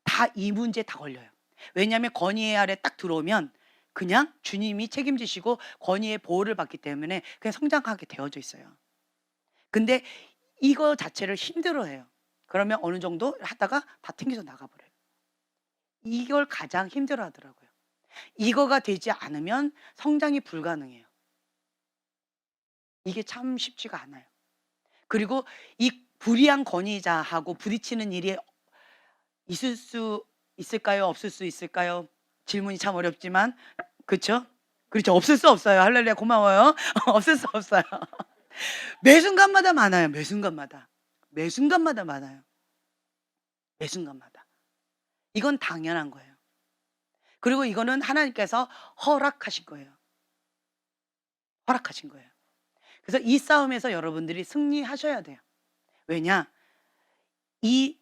다 이 문제에 다 걸려요. 왜냐하면 권위 아래 딱 들어오면 그냥 주님이 책임지시고 권위의 보호를 받기 때문에 그냥 성장하게 되어져 있어요. 근데 이거 자체를 힘들어해요. 그러면 어느 정도 하다가 다 튕겨져 나가 버려요. 이걸 가장 힘들어하더라고요. 이거가 되지 않으면 성장이 불가능해요. 이게 참 쉽지가 않아요. 그리고 이 불의한 권위자하고 부딪히는 일이 있을 수 있을까요? 없을 수 있을까요? 질문이 참 어렵지만 그쵸? 그렇죠. 없을 수 없어요. 할렐루야 고마워요. 없을 수 없어요. 매 순간마다 많아요. 매 순간마다. 매 순간마다 많아요. 매 순간마다. 이건 당연한 거예요. 그리고 이거는 하나님께서 허락하신 거예요. 허락하신 거예요. 그래서 이 싸움에서 여러분들이 승리하셔야 돼요. 왜냐? 이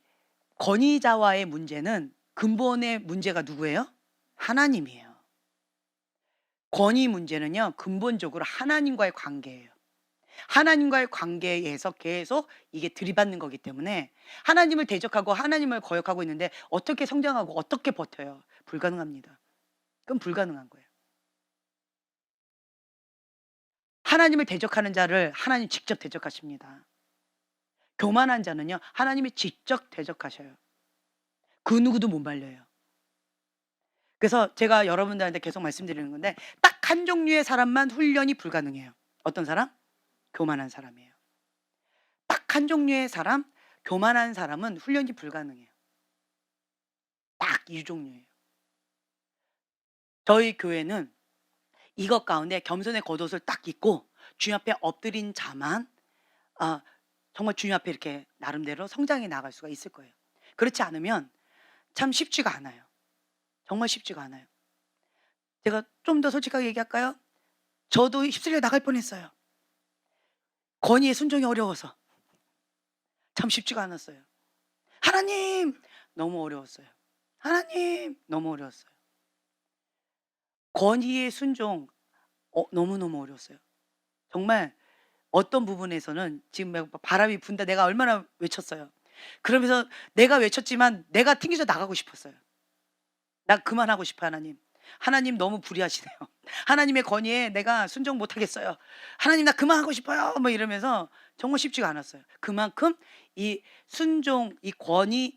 권위자와의 문제는 근본의 문제가 누구예요? 하나님이에요. 권위 문제는요, 근본적으로 하나님과의 관계예요. 하나님과의 관계에서 계속 이게 들이받는 거기 때문에 하나님을 대적하고 하나님을 거역하고 있는데 어떻게 성장하고 어떻게 버텨요? 불가능합니다. 그건 불가능한 거예요. 하나님을 대적하는 자를 하나님 직접 대적하십니다. 교만한 자는요, 하나님이 직접 대적하셔요. 그 누구도 못 말려요. 그래서 제가 여러분들한테 계속 말씀드리는 건데 딱 한 종류의 사람만 훈련이 불가능해요. 어떤 사람? 교만한 사람이에요. 딱 한 종류의 사람, 교만한 사람은 훈련이 불가능해요. 딱 이 종류예요. 저희 교회는 이것 가운데 겸손의 겉옷을 딱 입고 주님 앞에 엎드린 자만 정말 주님 앞에 이렇게 나름대로 성장해 나갈 수가 있을 거예요. 그렇지 않으면 참 쉽지가 않아요. 정말 쉽지가 않아요. 제가 좀 더 솔직하게 얘기할까요? 저도 휩쓸려 나갈 뻔했어요. 권위의 순종이 어려워서. 참 쉽지가 않았어요. 하나님! 너무 어려웠어요. 하나님! 너무 어려웠어요. 권위의 순종 너무너무 어려웠어요. 정말 어떤 부분에서는 지금 막 바람이 분다 내가 얼마나 외쳤어요. 그러면서 내가 외쳤지만 내가 튕겨져 나가고 싶었어요. 나 그만하고 싶어 하나님. 하나님 너무 불의하시네요. 하나님의 권위에 내가 순종 못 하겠어요. 하나님 나 그만하고 싶어요. 뭐 이러면서 정말 쉽지가 않았어요. 그만큼 이 순종, 이 권위,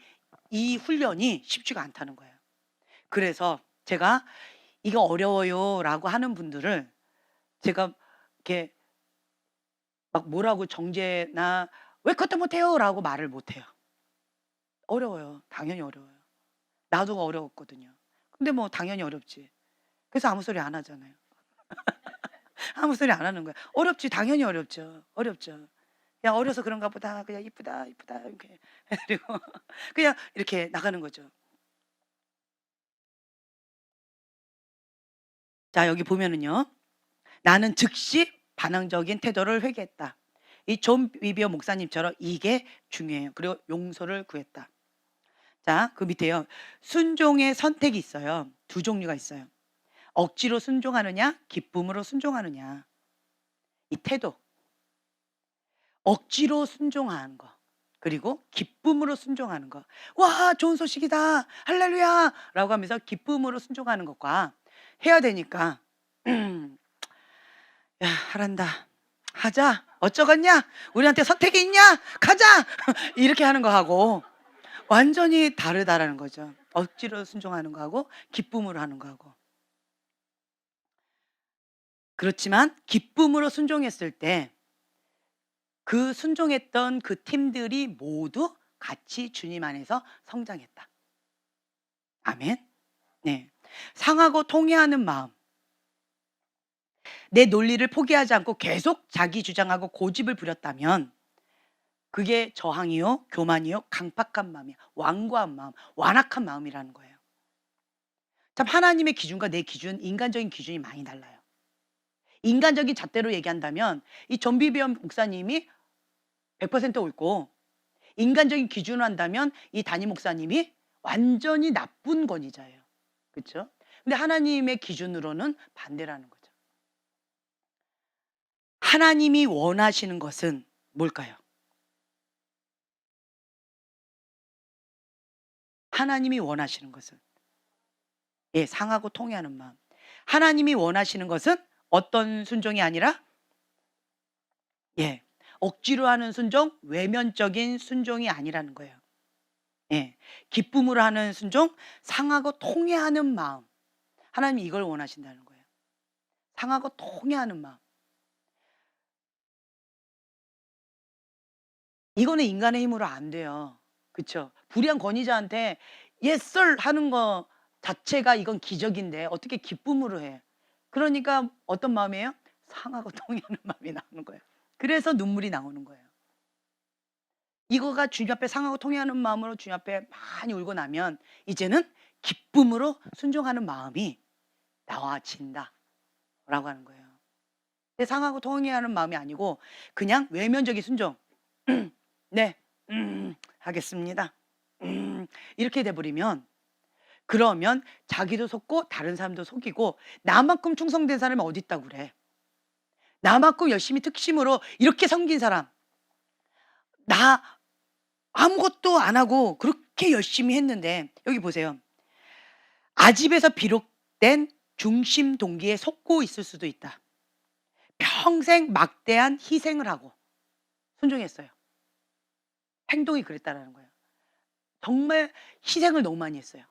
이 훈련이 쉽지가 않다는 거예요. 그래서 제가 이거 어려워요라고 하는 분들을 제가 이렇게 막 뭐라고 정죄나 왜 그것도 못해요라고 말을 못해요. 어려워요. 당연히 어려워요. 나도 어려웠거든요. 근데 뭐 당연히 어렵지. 그래서 아무 소리 안 하잖아요. 아무 소리 안 하는 거야. 어렵지. 당연히 어렵죠. 어렵죠. 그냥 어려서 그런가 보다. 그냥 이쁘다, 이쁘다 이렇게 그리고 그냥 이렇게 나가는 거죠. 자, 여기 보면은요. 나는 즉시 반항적인 태도를 회개했다. 이 존 비비어 목사님처럼 이게 중요해요. 그리고 용서를 구했다. 자, 그 밑에요. 순종의 선택이 있어요. 두 종류가 있어요. 억지로 순종하느냐, 기쁨으로 순종하느냐. 이 태도. 억지로 순종하는 거. 그리고 기쁨으로 순종하는 거. 와, 좋은 소식이다. 할렐루야. 라고 하면서 기쁨으로 순종하는 것과 해야 되니까 야, 하란다. 하자. 어쩌겠냐? 우리한테 선택이 있냐? 가자. 이렇게 하는 거하고 완전히 다르다라는 거죠. 억지로 순종하는 거하고 기쁨으로 하는 거하고. 그렇지만 기쁨으로 순종했을 때 그 순종했던 그 팀들이 모두 같이 주님 안에서 성장했다. 아멘. 네. 상하고 통회하는 마음. 내 논리를 포기하지 않고 계속 자기 주장하고 고집을 부렸다면 그게 저항이요, 교만이요, 강팍한 마음이야. 완고한 마음, 완악한 마음이라는 거예요. 참 하나님의 기준과 내 기준, 인간적인 기준이 많이 달라요. 인간적인 잣대로 얘기한다면 이 전비비엄 목사님이 100% 옳고 인간적인 기준으로 한다면 이 담임 목사님이 완전히 나쁜 권위자예요. 그렇죠? 근데 하나님의 기준으로는 반대라는 거죠. 하나님이 원하시는 것은 뭘까요? 하나님이 원하시는 것은 상하고 통회하는 마음. 하나님이 원하시는 것은 어떤 순종이 아니라 억지로 하는 순종, 외면적인 순종이 아니라는 거예요. 기쁨으로 하는 순종, 상하고 통회하는 마음. 하나님이 이걸 원하신다는 거예요. 상하고 통회하는 마음. 이거는 인간의 힘으로 안 돼요. 그렇죠? 불의한 권위자한테 yes sir 하는 거 자체가 이건 기적인데 어떻게 기쁨으로 해? 그러니까 어떤 마음이에요? 상하고 통해하는 마음이 나오는 거예요. 그래서 눈물이 나오는 거예요. 이거가 주님 앞에 상하고 통해하는 마음으로 주님 앞에 많이 울고 나면 이제는 기쁨으로 순종하는 마음이 나와진다라고 하는 거예요. 근데 상하고 통해하는 마음이 아니고 그냥 외면적인 순종. 네, 하겠습니다. 이렇게 돼버리면, 그러면 자기도 속고 다른 사람도 속이고, 나만큼 충성된 사람이 어디 있다고 그래. 나만큼 열심히 특심으로 이렇게 섬긴 사람, 나 아무것도 안 하고 그렇게 열심히 했는데, 여기 보세요. 아집에서 비롯된 중심 동기에 속고 있을 수도 있다. 평생 막대한 희생을 하고 순종했어요. 행동이 그랬다라는 거예요. 정말 희생을 너무 많이 했어요.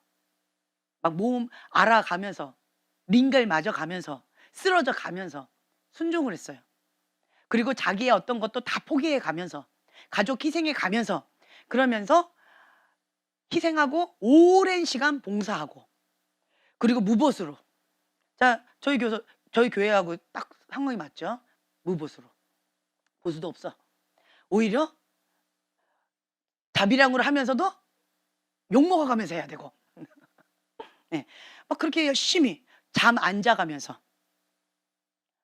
막 몸 알아가면서, 링겔 맞아 가면서, 쓰러져 가면서 순종을 했어요. 그리고 자기의 어떤 것도 다 포기해 가면서, 가족 희생해 가면서, 그러면서 희생하고 오랜 시간 봉사하고, 그리고 무보수로. 자, 저희 교회하고 딱 상황이 맞죠? 무보수로. 보수도 없어. 오히려 자비량으로 하면서도 욕먹어 가면서 해야 되고. 네. 막 그렇게 열심히 잠 안 자가면서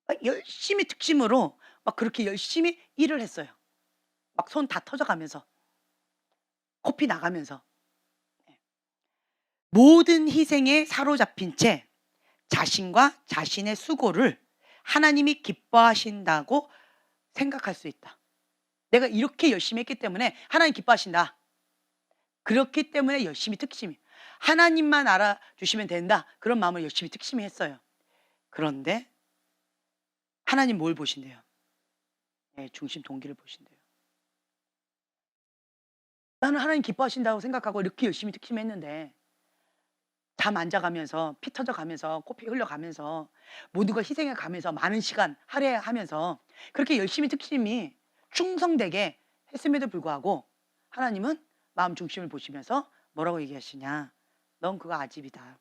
막 열심히 특심으로 막 그렇게 열심히 일을 했어요. 막 손 다 터져가면서, 코피 나가면서. 예. 모든 희생에 사로잡힌 채 자신과 자신의 수고를 하나님이 기뻐하신다고 생각할 수 있다. 내가 이렇게 열심히 했기 때문에 하나님 기뻐하신다. 그렇기 때문에 열심히 특심히, 하나님만 알아주시면 된다, 그런 마음을 열심히 특심히 했어요. 그런데 하나님 뭘 보신대요? 네, 중심 동기를 보신대요. 나는 하나님 기뻐하신다고 생각하고 이렇게 열심히 특심했는데, 잠 안 자가면서, 피 터져가면서, 코피 흘려가면서, 모든 걸 희생해 가면서, 많은 시간 할애하면서 그렇게 열심히 특심히 충성되게 했음에도 불구하고 하나님은 마음 중심을 보시면서 뭐라고 얘기하시냐? 넌 그거 아집이다.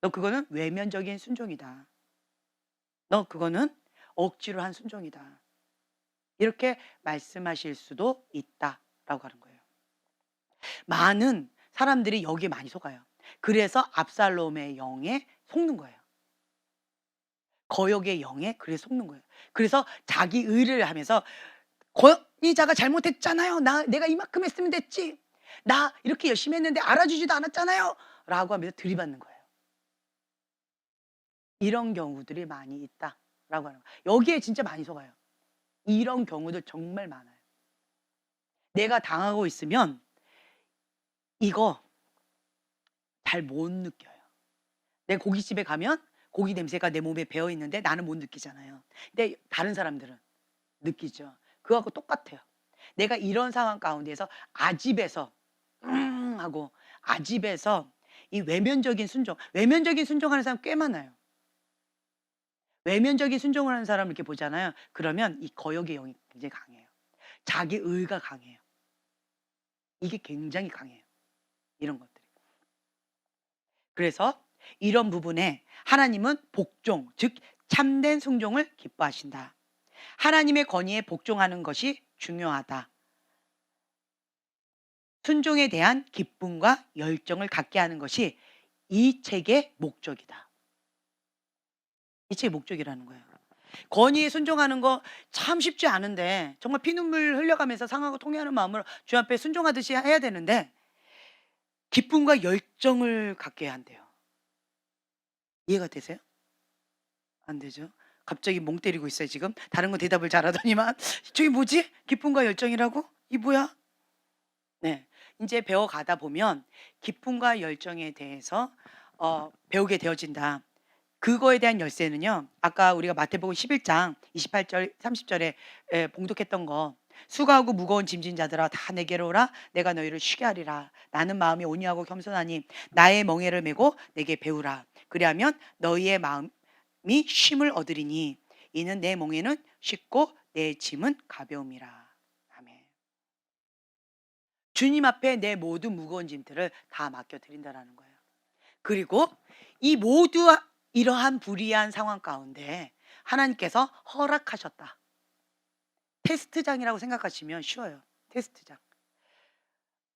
너 그거는 외면적인 순종이다. 너 그거는 억지로 한 순종이다. 이렇게 말씀하실 수도 있다라고 하는 거예요. 많은 사람들이 여기에 많이 속아요. 그래서 압살롬의 영에 속는 거예요. 거역의 영에 그래서 속는 거예요. 그래서 자기 의를 하면서 권위자가 잘못했잖아요. 내가 이만큼 했으면 됐지. 나 이렇게 열심히 했는데 알아주지도 않았잖아요. 라고 하면서 들이받는 거예요. 이런 경우들이 많이 있다라고 하는 거예요. 여기에 진짜 많이 속아요. 이런 경우들 정말 많아요. 내가 당하고 있으면 이거 잘 못 느껴요. 내 고깃집에 가면 고기 냄새가 내 몸에 배어 있는데 나는 못 느끼잖아요. 근데 다른 사람들은 느끼죠. 그거하고 똑같아요. 내가 이런 상황 가운데서 아집에서 하고, 아집에서 이 외면적인 순종하는 사람 꽤 많아요. 외면적인 순종을 하는 사람을 이렇게 보잖아요. 그러면 이 거역의 영이 굉장히 강해요. 자기 의가 강해요. 이게 굉장히 강해요. 이런 것들이. 그래서 이런 부분에 하나님은 복종, 즉 참된 순종을 기뻐하신다. 하나님의 권위에 복종하는 것이 중요하다. 순종에 대한 기쁨과 열정을 갖게 하는 것이 이 책의 목적이다. 이 책의 목적이라는 거예요. 권위에 순종하는 거 참 쉽지 않은데, 정말 피눈물 흘려가면서 상하고 통해하는 마음으로 주 앞에 순종하듯이 해야 되는데, 기쁨과 열정을 갖게 한대요. 이해가 되세요? 안 되죠? 갑자기 멍 때리고 있어요 지금. 다른 건 대답을 잘하더니만 저기 뭐지? 기쁨과 열정이라고? 이 뭐야? 네, 이제 배워가다 보면 기쁨과 열정에 대해서 배우게 되어진다. 그거에 대한 열쇠는요, 아까 우리가 마태복음 11장 28절 30절에 봉독했던 거, 수고하고 무거운 짐진 자들아 다 내게로 오라, 내가 너희를 쉬게 하리라. 나는 마음이 온유하고 겸손하니 나의 멍에를 메고 내게 배우라. 그리하면 너희의 마음이 쉼을 얻으리니 이는 내 멍에는 쉽고 내 짐은 가벼움이라. 아멘. 주님 앞에 내 모든 무거운 짐들을 다 맡겨드린다라는 거예요. 그리고 이 모두 이러한 불이한 상황 가운데 하나님께서 허락하셨다. 테스트장이라고 생각하시면 쉬워요. 테스트장.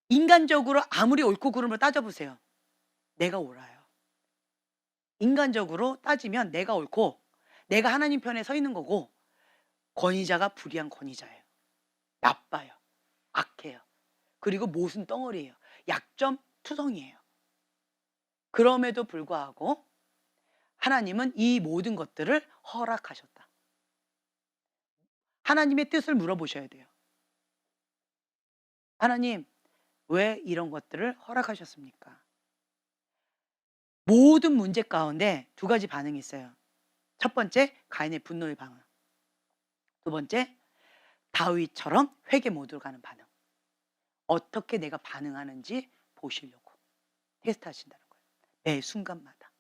인간적으로 아무리 옳고 그름을 따져보세요. 내가 옳아요. 인간적으로 따지면 내가 옳고 내가 하나님 편에 서 있는 거고, 권위자가 불의한 권위자예요. 나빠요. 악해요. 그리고 모순 덩어리예요. 약점 투성이에요. 그럼에도 불구하고 하나님은 이 모든 것들을 허락하셨다. 하나님의 뜻을 물어보셔야 돼요. 하나님, 왜 이런 것들을 허락하셨습니까? 모든 문제 가운데 두 가지 반응이 있어요. 첫 번째, 가인의 분노의 반응. 두 번째, 다윗처럼 회개 모드로 가는 반응. 어떻게 내가 반응하는지 보시려고 테스트하신다는 거예요. 매 순간마다.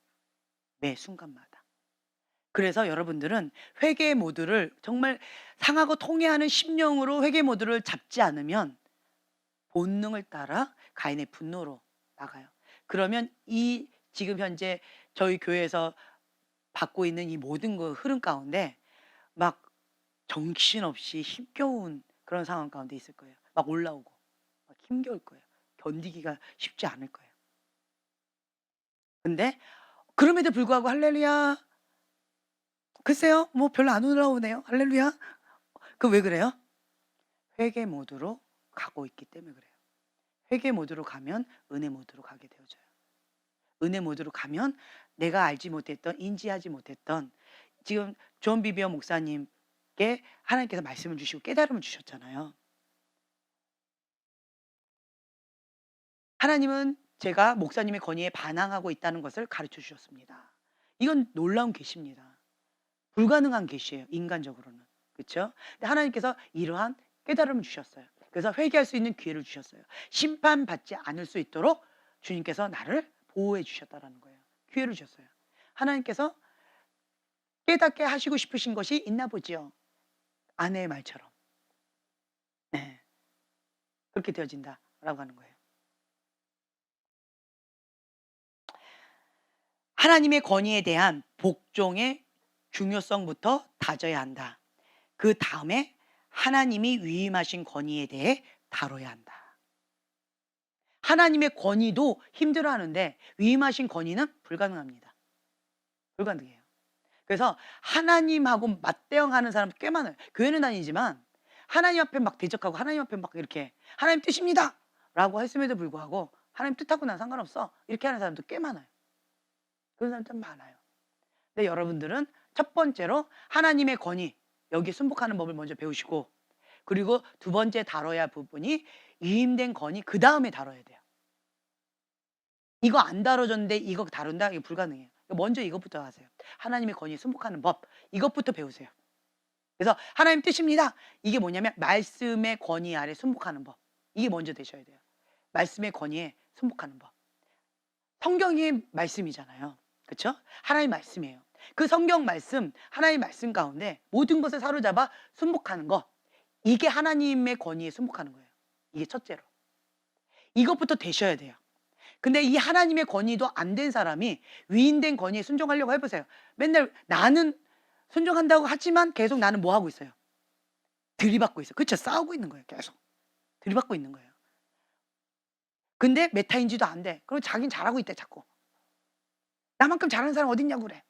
매 순간마다. 그래서 여러분들은 회개 모드를 정말 상하고 통해하는 심령으로 회개 모드를 잡지 않으면 본능을 따라 가인의 분노로 나가요. 그러면 이 지금 현재 저희 교회에서 받고 있는 이 모든 그 흐름 가운데 막 정신없이 힘겨운 그런 상황 가운데 있을 거예요. 막 올라오고 막 힘겨울 거예요. 견디기가 쉽지 않을 거예요. 근데 그럼에도 불구하고 할렐루야. 글쎄요. 뭐 별로 안 올라오네요. 할렐루야. 그 왜 그래요? 회개 모드로 가고 있기 때문에 그래요. 회개 모드로 가면 은혜 모드로 가게 되어져요. 은혜 모드로 가면 내가 알지 못했던, 인지하지 못했던, 지금 존 비비어 목사님께 하나님께서 말씀을 주시고 깨달음을 주셨잖아요. 하나님은 제가 목사님의 건의에 반항하고 있다는 것을 가르쳐 주셨습니다. 이건 놀라운 계시입니다. 불가능한 계시예요, 인간적으로는. 그렇죠? 근데 하나님께서 이러한 깨달음을 주셨어요. 그래서 회개할 수 있는 기회를 주셨어요. 심판받지 않을 수 있도록 주님께서 나를 보호해 주셨다라는 거예요. 기회를 주셨어요. 하나님께서 깨닫게 하시고 싶으신 것이 있나 보지요. 아내의 말처럼. 네. 그렇게 되어진다라고 하는 거예요. 하나님의 권위에 대한 복종의 중요성부터 다져야 한다. 그 다음에 하나님이 위임하신 권위에 대해 다뤄야 한다. 하나님의 권위도 힘들어하는데 위임하신 권위는 불가능합니다. 불가능해요. 그래서 하나님하고 맞대응하는 사람 꽤 많아요. 교회는 다니지만 하나님 앞에 막 대적하고 하나님 앞에 막 이렇게 하나님 뜻입니다 라고 했음에도 불구하고 하나님 뜻하고 난 상관없어 이렇게 하는 사람도 꽤 많아요. 그런 사람 좀 많아요. 근데 여러분들은 첫 번째로 하나님의 권위, 여기 순복하는 법을 먼저 배우시고, 그리고 두 번째 다뤄야 할 부분이 위임된 권위, 그 다음에 다뤄야 돼요. 이거 안 다뤄졌는데 이거 다룬다? 이거 불가능해요. 먼저 이것부터 하세요. 하나님의 권위에 순복하는 법, 이것부터 배우세요. 그래서 하나님 뜻입니다. 이게 뭐냐면 말씀의 권위 아래 순복하는 법. 이게 먼저 되셔야 돼요. 말씀의 권위에 순복하는 법. 성경이 말씀이잖아요. 그렇죠? 하나님 말씀이에요. 그 성경 말씀, 하나님 말씀 가운데 모든 것을 사로잡아 순복하는 것. 이게 하나님의 권위에 순복하는 거예요. 이게 첫째로. 이것부터 되셔야 돼요. 근데 이 하나님의 권위도 안 된 사람이 위인된 권위에 순종하려고 해보세요. 맨날 나는 순종한다고 하지만 계속 나는 뭐 하고 있어요? 들이받고 있어요. 그렇죠? 싸우고 있는 거예요. 계속. 들이받고 있는 거예요. 근데 메타인지도 안 돼. 그럼 자기는 잘하고 있대 자꾸. 나만큼 잘하는 사람 어디 있냐고 그래.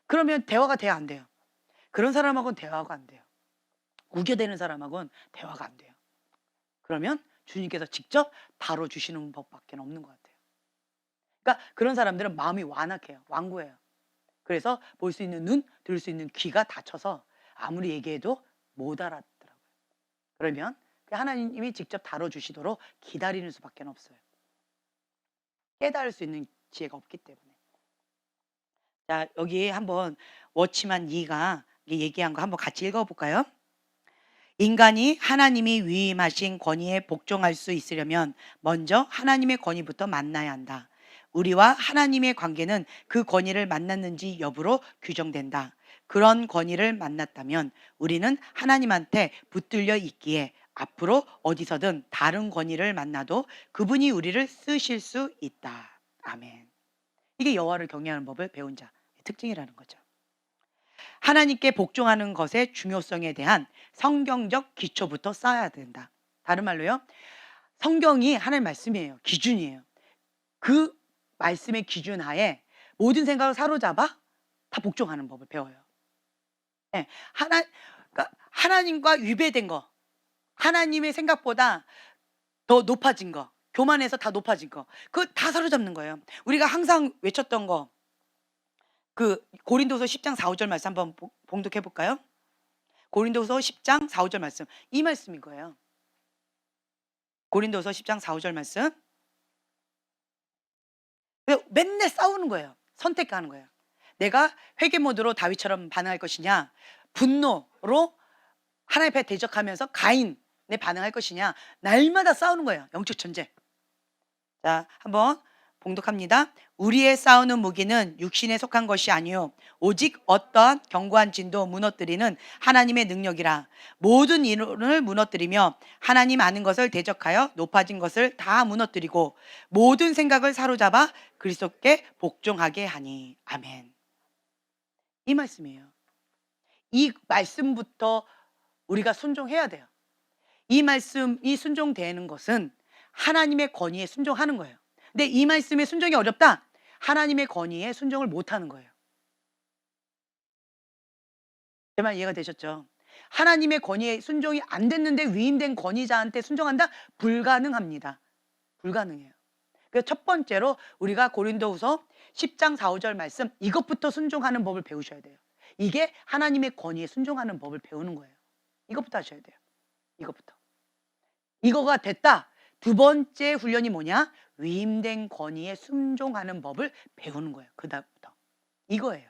그러면 대화가 돼야 안 돼요. 그런 사람하고는 대화가 안 돼요. 우겨대는 사람하고는 대화가 안 돼요. 그러면 주님께서 직접 다뤄주시는 법밖에 없는 것 같아요. 그러니까 그런 사람들은 마음이 완악해요. 완고해요. 그래서 볼 수 있는 눈, 들을 수 있는 귀가 닫혀서 아무리 얘기해도 못 알아듣더라고요. 그러면 하나님이 직접 다뤄주시도록 기다리는 수밖에 없어요. 깨달을 수 있는 지혜가 없기 때문에. 자, 여기 한번 워치만 2가 얘기한 거 한번 같이 읽어볼까요? 인간이 하나님이 위임하신 권위에 복종할 수 있으려면 먼저 하나님의 권위부터 만나야 한다. 우리와 하나님의 관계는 그 권위를 만났는지 여부로 규정된다. 그런 권위를 만났다면 우리는 하나님한테 붙들려 있기에 앞으로 어디서든 다른 권위를 만나도 그분이 우리를 쓰실 수 있다. 아멘. 이게 여호와를 경외하는 법을 배운 자 특징이라는 거죠. 하나님께 복종하는 것의 중요성에 대한 성경적 기초부터 쌓아야 된다. 다른 말로요. 성경이 하나님 말씀이에요. 기준이에요. 그 말씀의 기준 하에 모든 생각을 사로잡아 다 복종하는 법을 배워요. 예. 그러니까 하나님과 위배된 거, 하나님의 생각보다 더 높아진 거, 교만해서 다 높아진 거, 그거 다 사로잡는 거예요. 우리가 항상 외쳤던 거, 그 고린도서 10장 4, 5절 말씀 한번 봉독해 볼까요? 고린도서 10장 4, 5절 말씀. 이 말씀인 거예요. 고린도서 10장 4, 5절 말씀. 맨날 싸우는 거예요. 선택하는 거예요. 내가 회개 모드로 다윗처럼 반응할 것이냐, 분노로 하나님 앞에 대적하면서 가인에 반응할 것이냐, 날마다 싸우는 거예요. 영적 전쟁. 자, 한번 봉독합니다. 우리의 싸우는 무기는 육신에 속한 것이 아니요 오직 어떠한 견고한 진도 무너뜨리는 하나님의 능력이라. 모든 이론을 무너뜨리며 하나님 아는 것을 대적하여 높아진 것을 다 무너뜨리고 모든 생각을 사로잡아 그리스도께 복종하게 하니. 아멘. 이 말씀이에요. 이 말씀부터 우리가 순종해야 돼요. 이 말씀이 순종되는 것은 하나님의 권위에 순종하는 거예요. 근데 이 말씀에 순종이 어렵다? 하나님의 권위에 순종을 못하는 거예요. 제 말 이해가 되셨죠? 하나님의 권위에 순종이 안 됐는데 위임된 권위자한테 순종한다? 불가능합니다. 불가능해요. 그래서 첫 번째로 우리가 고린도후서 10장 4, 5절 말씀, 이것부터 순종하는 법을 배우셔야 돼요. 이게 하나님의 권위에 순종하는 법을 배우는 거예요. 이것부터 하셔야 돼요. 이것부터. 이거가 됐다. 두 번째 훈련이 뭐냐? 위임된 권위에 순종하는 법을 배우는 거예요. 그 다음부터. 이거예요.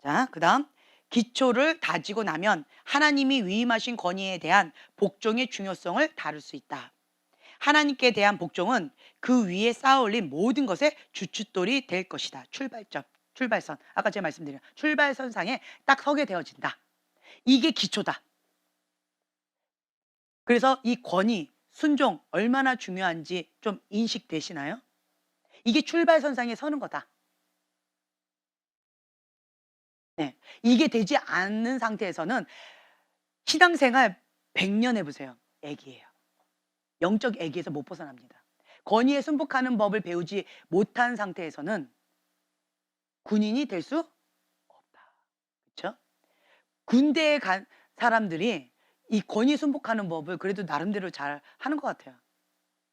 자, 그 다음. 기초를 다지고 나면 하나님이 위임하신 권위에 대한 복종의 중요성을 다룰 수 있다. 하나님께 대한 복종은 그 위에 쌓아올린 모든 것의 주춧돌이 될 것이다. 출발선. 아까 제가 말씀드린 출발선상에 딱 서게 되어진다. 이게 기초다. 그래서 이 권위, 순종 얼마나 중요한지 좀 인식되시나요? 이게 출발선상에 서는 거다. 네. 이게 되지 않는 상태에서는 신앙생활 100년 해보세요. 애기예요. 영적 애기에서 못 벗어납니다. 권위에 순복하는 법을 배우지 못한 상태에서는 군인이 될 수 없다. 그렇죠? 군대에 간 사람들이 이 권위 순복하는 법을 그래도 나름대로 잘 하는 것 같아요.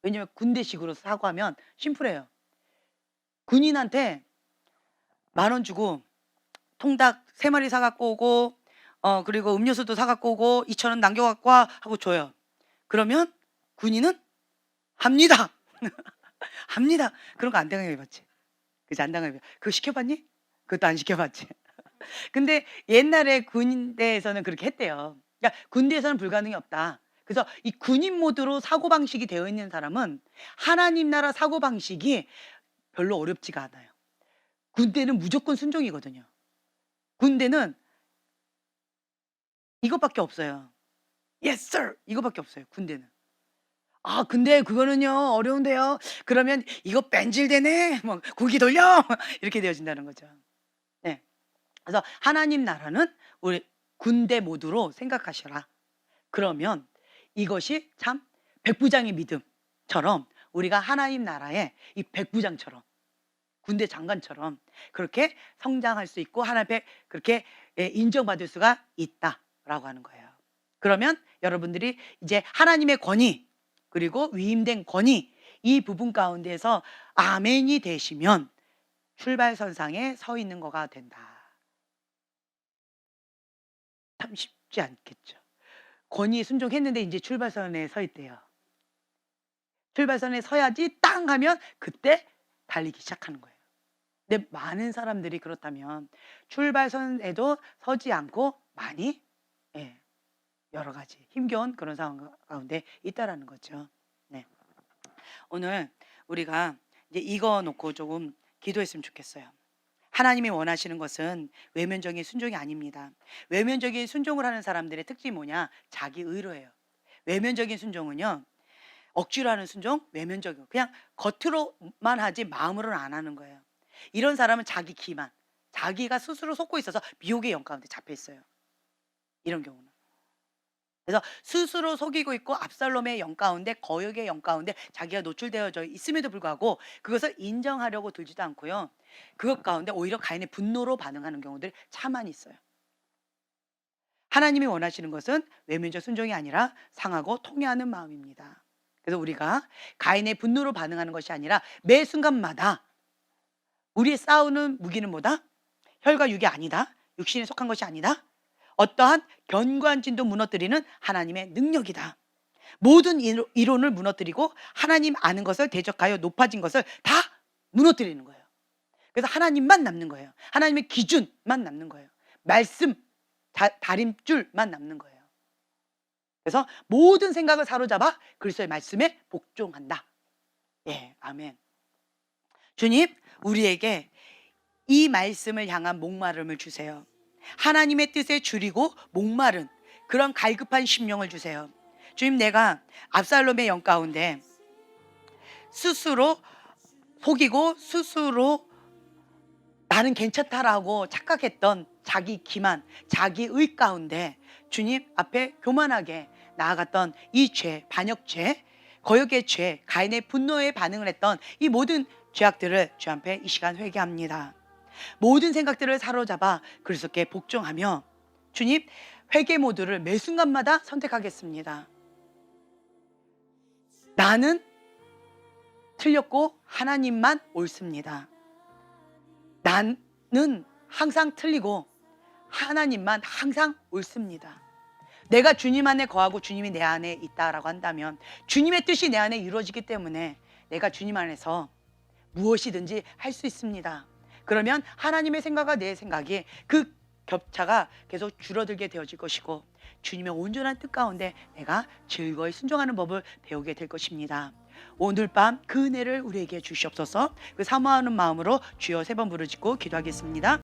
왜냐면 군대식으로 사고하면 심플해요. 군인한테 10,000원 주고 통닭 3마리 사갖고 오고 그리고 음료수도 사갖고 오고 2,000원 남겨갖고 와 하고 줘요. 그러면 군인은 합니다. 합니다. 그런 거 안 당해봤지. 그치? 안 당해봤지. 그거 시켜봤니? 그것도 안 시켜봤지. 근데 옛날에 군대에서는 그렇게 했대요. 그러니까 군대에서는 불가능이 없다. 그래서 이 군인 모드로 사고방식이 되어 있는 사람은 하나님 나라 사고방식이 별로 어렵지가 않아요. 군대는 무조건 순종이거든요. 군대는 이것밖에 없어요. Yes, sir! 이거밖에 없어요. 군대는. 아, 근데 그거는요, 어려운데요. 그러면 이거 뺀질되네. 뭐, 고기 돌려. 이렇게 되어진다는 거죠. 네. 그래서 하나님 나라는 우리 군대 모드로 생각하셔라. 그러면 이것이 참 백부장의 믿음처럼 우리가 하나님 나라의 이 백부장처럼 군대 장관처럼 그렇게 성장할 수 있고 하나님 앞에 그렇게 인정받을 수가 있다라고 하는 거예요. 그러면 여러분들이 이제 하나님의 권위 그리고 위임된 권위 이 부분 가운데서 아멘이 되시면 출발선상에 서 있는 거가 된다. 참 쉽지 않겠죠. 권위에 순종했는데 이제 출발선에 서 있대요. 출발선에 서야지 땅 하면 그때 달리기 시작하는 거예요. 근데 많은 사람들이 그렇다면 출발선에도 서지 않고 많이 여러 가지 힘겨운 그런 상황 가운데 있다라는 거죠. 네. 오늘 우리가 이제 이거 놓고 조금 기도했으면 좋겠어요. 하나님이 원하시는 것은 외면적인 순종이 아닙니다. 외면적인 순종을 하는 사람들의 특징이 뭐냐? 자기 의로예요. 외면적인 순종은요. 억지로 하는 순종, 외면적이고 그냥 겉으로만 하지 마음으로는 안 하는 거예요. 이런 사람은 자기 기만, 자기가 스스로 속고 있어서 미혹의 영 가운데 잡혀 있어요. 이런 경우는. 그래서 스스로 속이고 있고 압살롬의 영 가운데, 거역의 영 가운데 자기가 노출되어져 있음에도 불구하고 그것을 인정하려고 들지도 않고요. 그것 가운데 오히려 가인의 분노로 반응하는 경우들이 참 많이 있어요. 하나님이 원하시는 것은 외면적 순종이 아니라 상하고 통회하는 마음입니다. 그래서 우리가 가인의 분노로 반응하는 것이 아니라 매 순간마다 우리의 싸우는 무기는 뭐다? 혈과 육이 아니다. 육신에 속한 것이 아니다. 어떠한 견고한 진도 무너뜨리는 하나님의 능력이다. 모든 이론을 무너뜨리고 하나님 아는 것을 대적하여 높아진 것을 다 무너뜨리는 거예요. 그래서 하나님만 남는 거예요. 하나님의 기준만 남는 거예요. 말씀, 다림줄만 남는 거예요. 그래서 모든 생각을 사로잡아 그리스도의 말씀에 복종한다. 예, 아멘. 주님, 우리에게 이 말씀을 향한 목마름을 주세요. 하나님의 뜻에 줄이고 목마른 그런 갈급한 심령을 주세요. 주님, 내가 압살롬의 영 가운데 스스로 속이고 스스로 나는 괜찮다라고 착각했던 자기 기만, 자기의 가운데 주님 앞에 교만하게 나아갔던 이 죄, 반역죄, 거역의 죄, 가인의 분노에 반응을 했던 이 모든 죄악들을 주 앞에 이 시간 회개합니다. 모든 생각들을 사로잡아 그리스도께 복종하며 주님, 회개 모드를 매 순간마다 선택하겠습니다. 나는 틀렸고 하나님만 옳습니다. 나는 항상 틀리고 하나님만 항상 옳습니다. 내가 주님 안에 거하고 주님이 내 안에 있다라고 한다면 주님의 뜻이 내 안에 이루어지기 때문에 내가 주님 안에서 무엇이든지 할 수 있습니다. 그러면 하나님의 생각과 내 생각이 그 격차가 계속 줄어들게 되어질 것이고 주님의 온전한 뜻 가운데 내가 즐거이 순종하는 법을 배우게 될 것입니다. 오늘 밤 그 은혜를 우리에게 주시옵소서. 그 사모하는 마음으로 주여 3번 부르짖고 기도하겠습니다.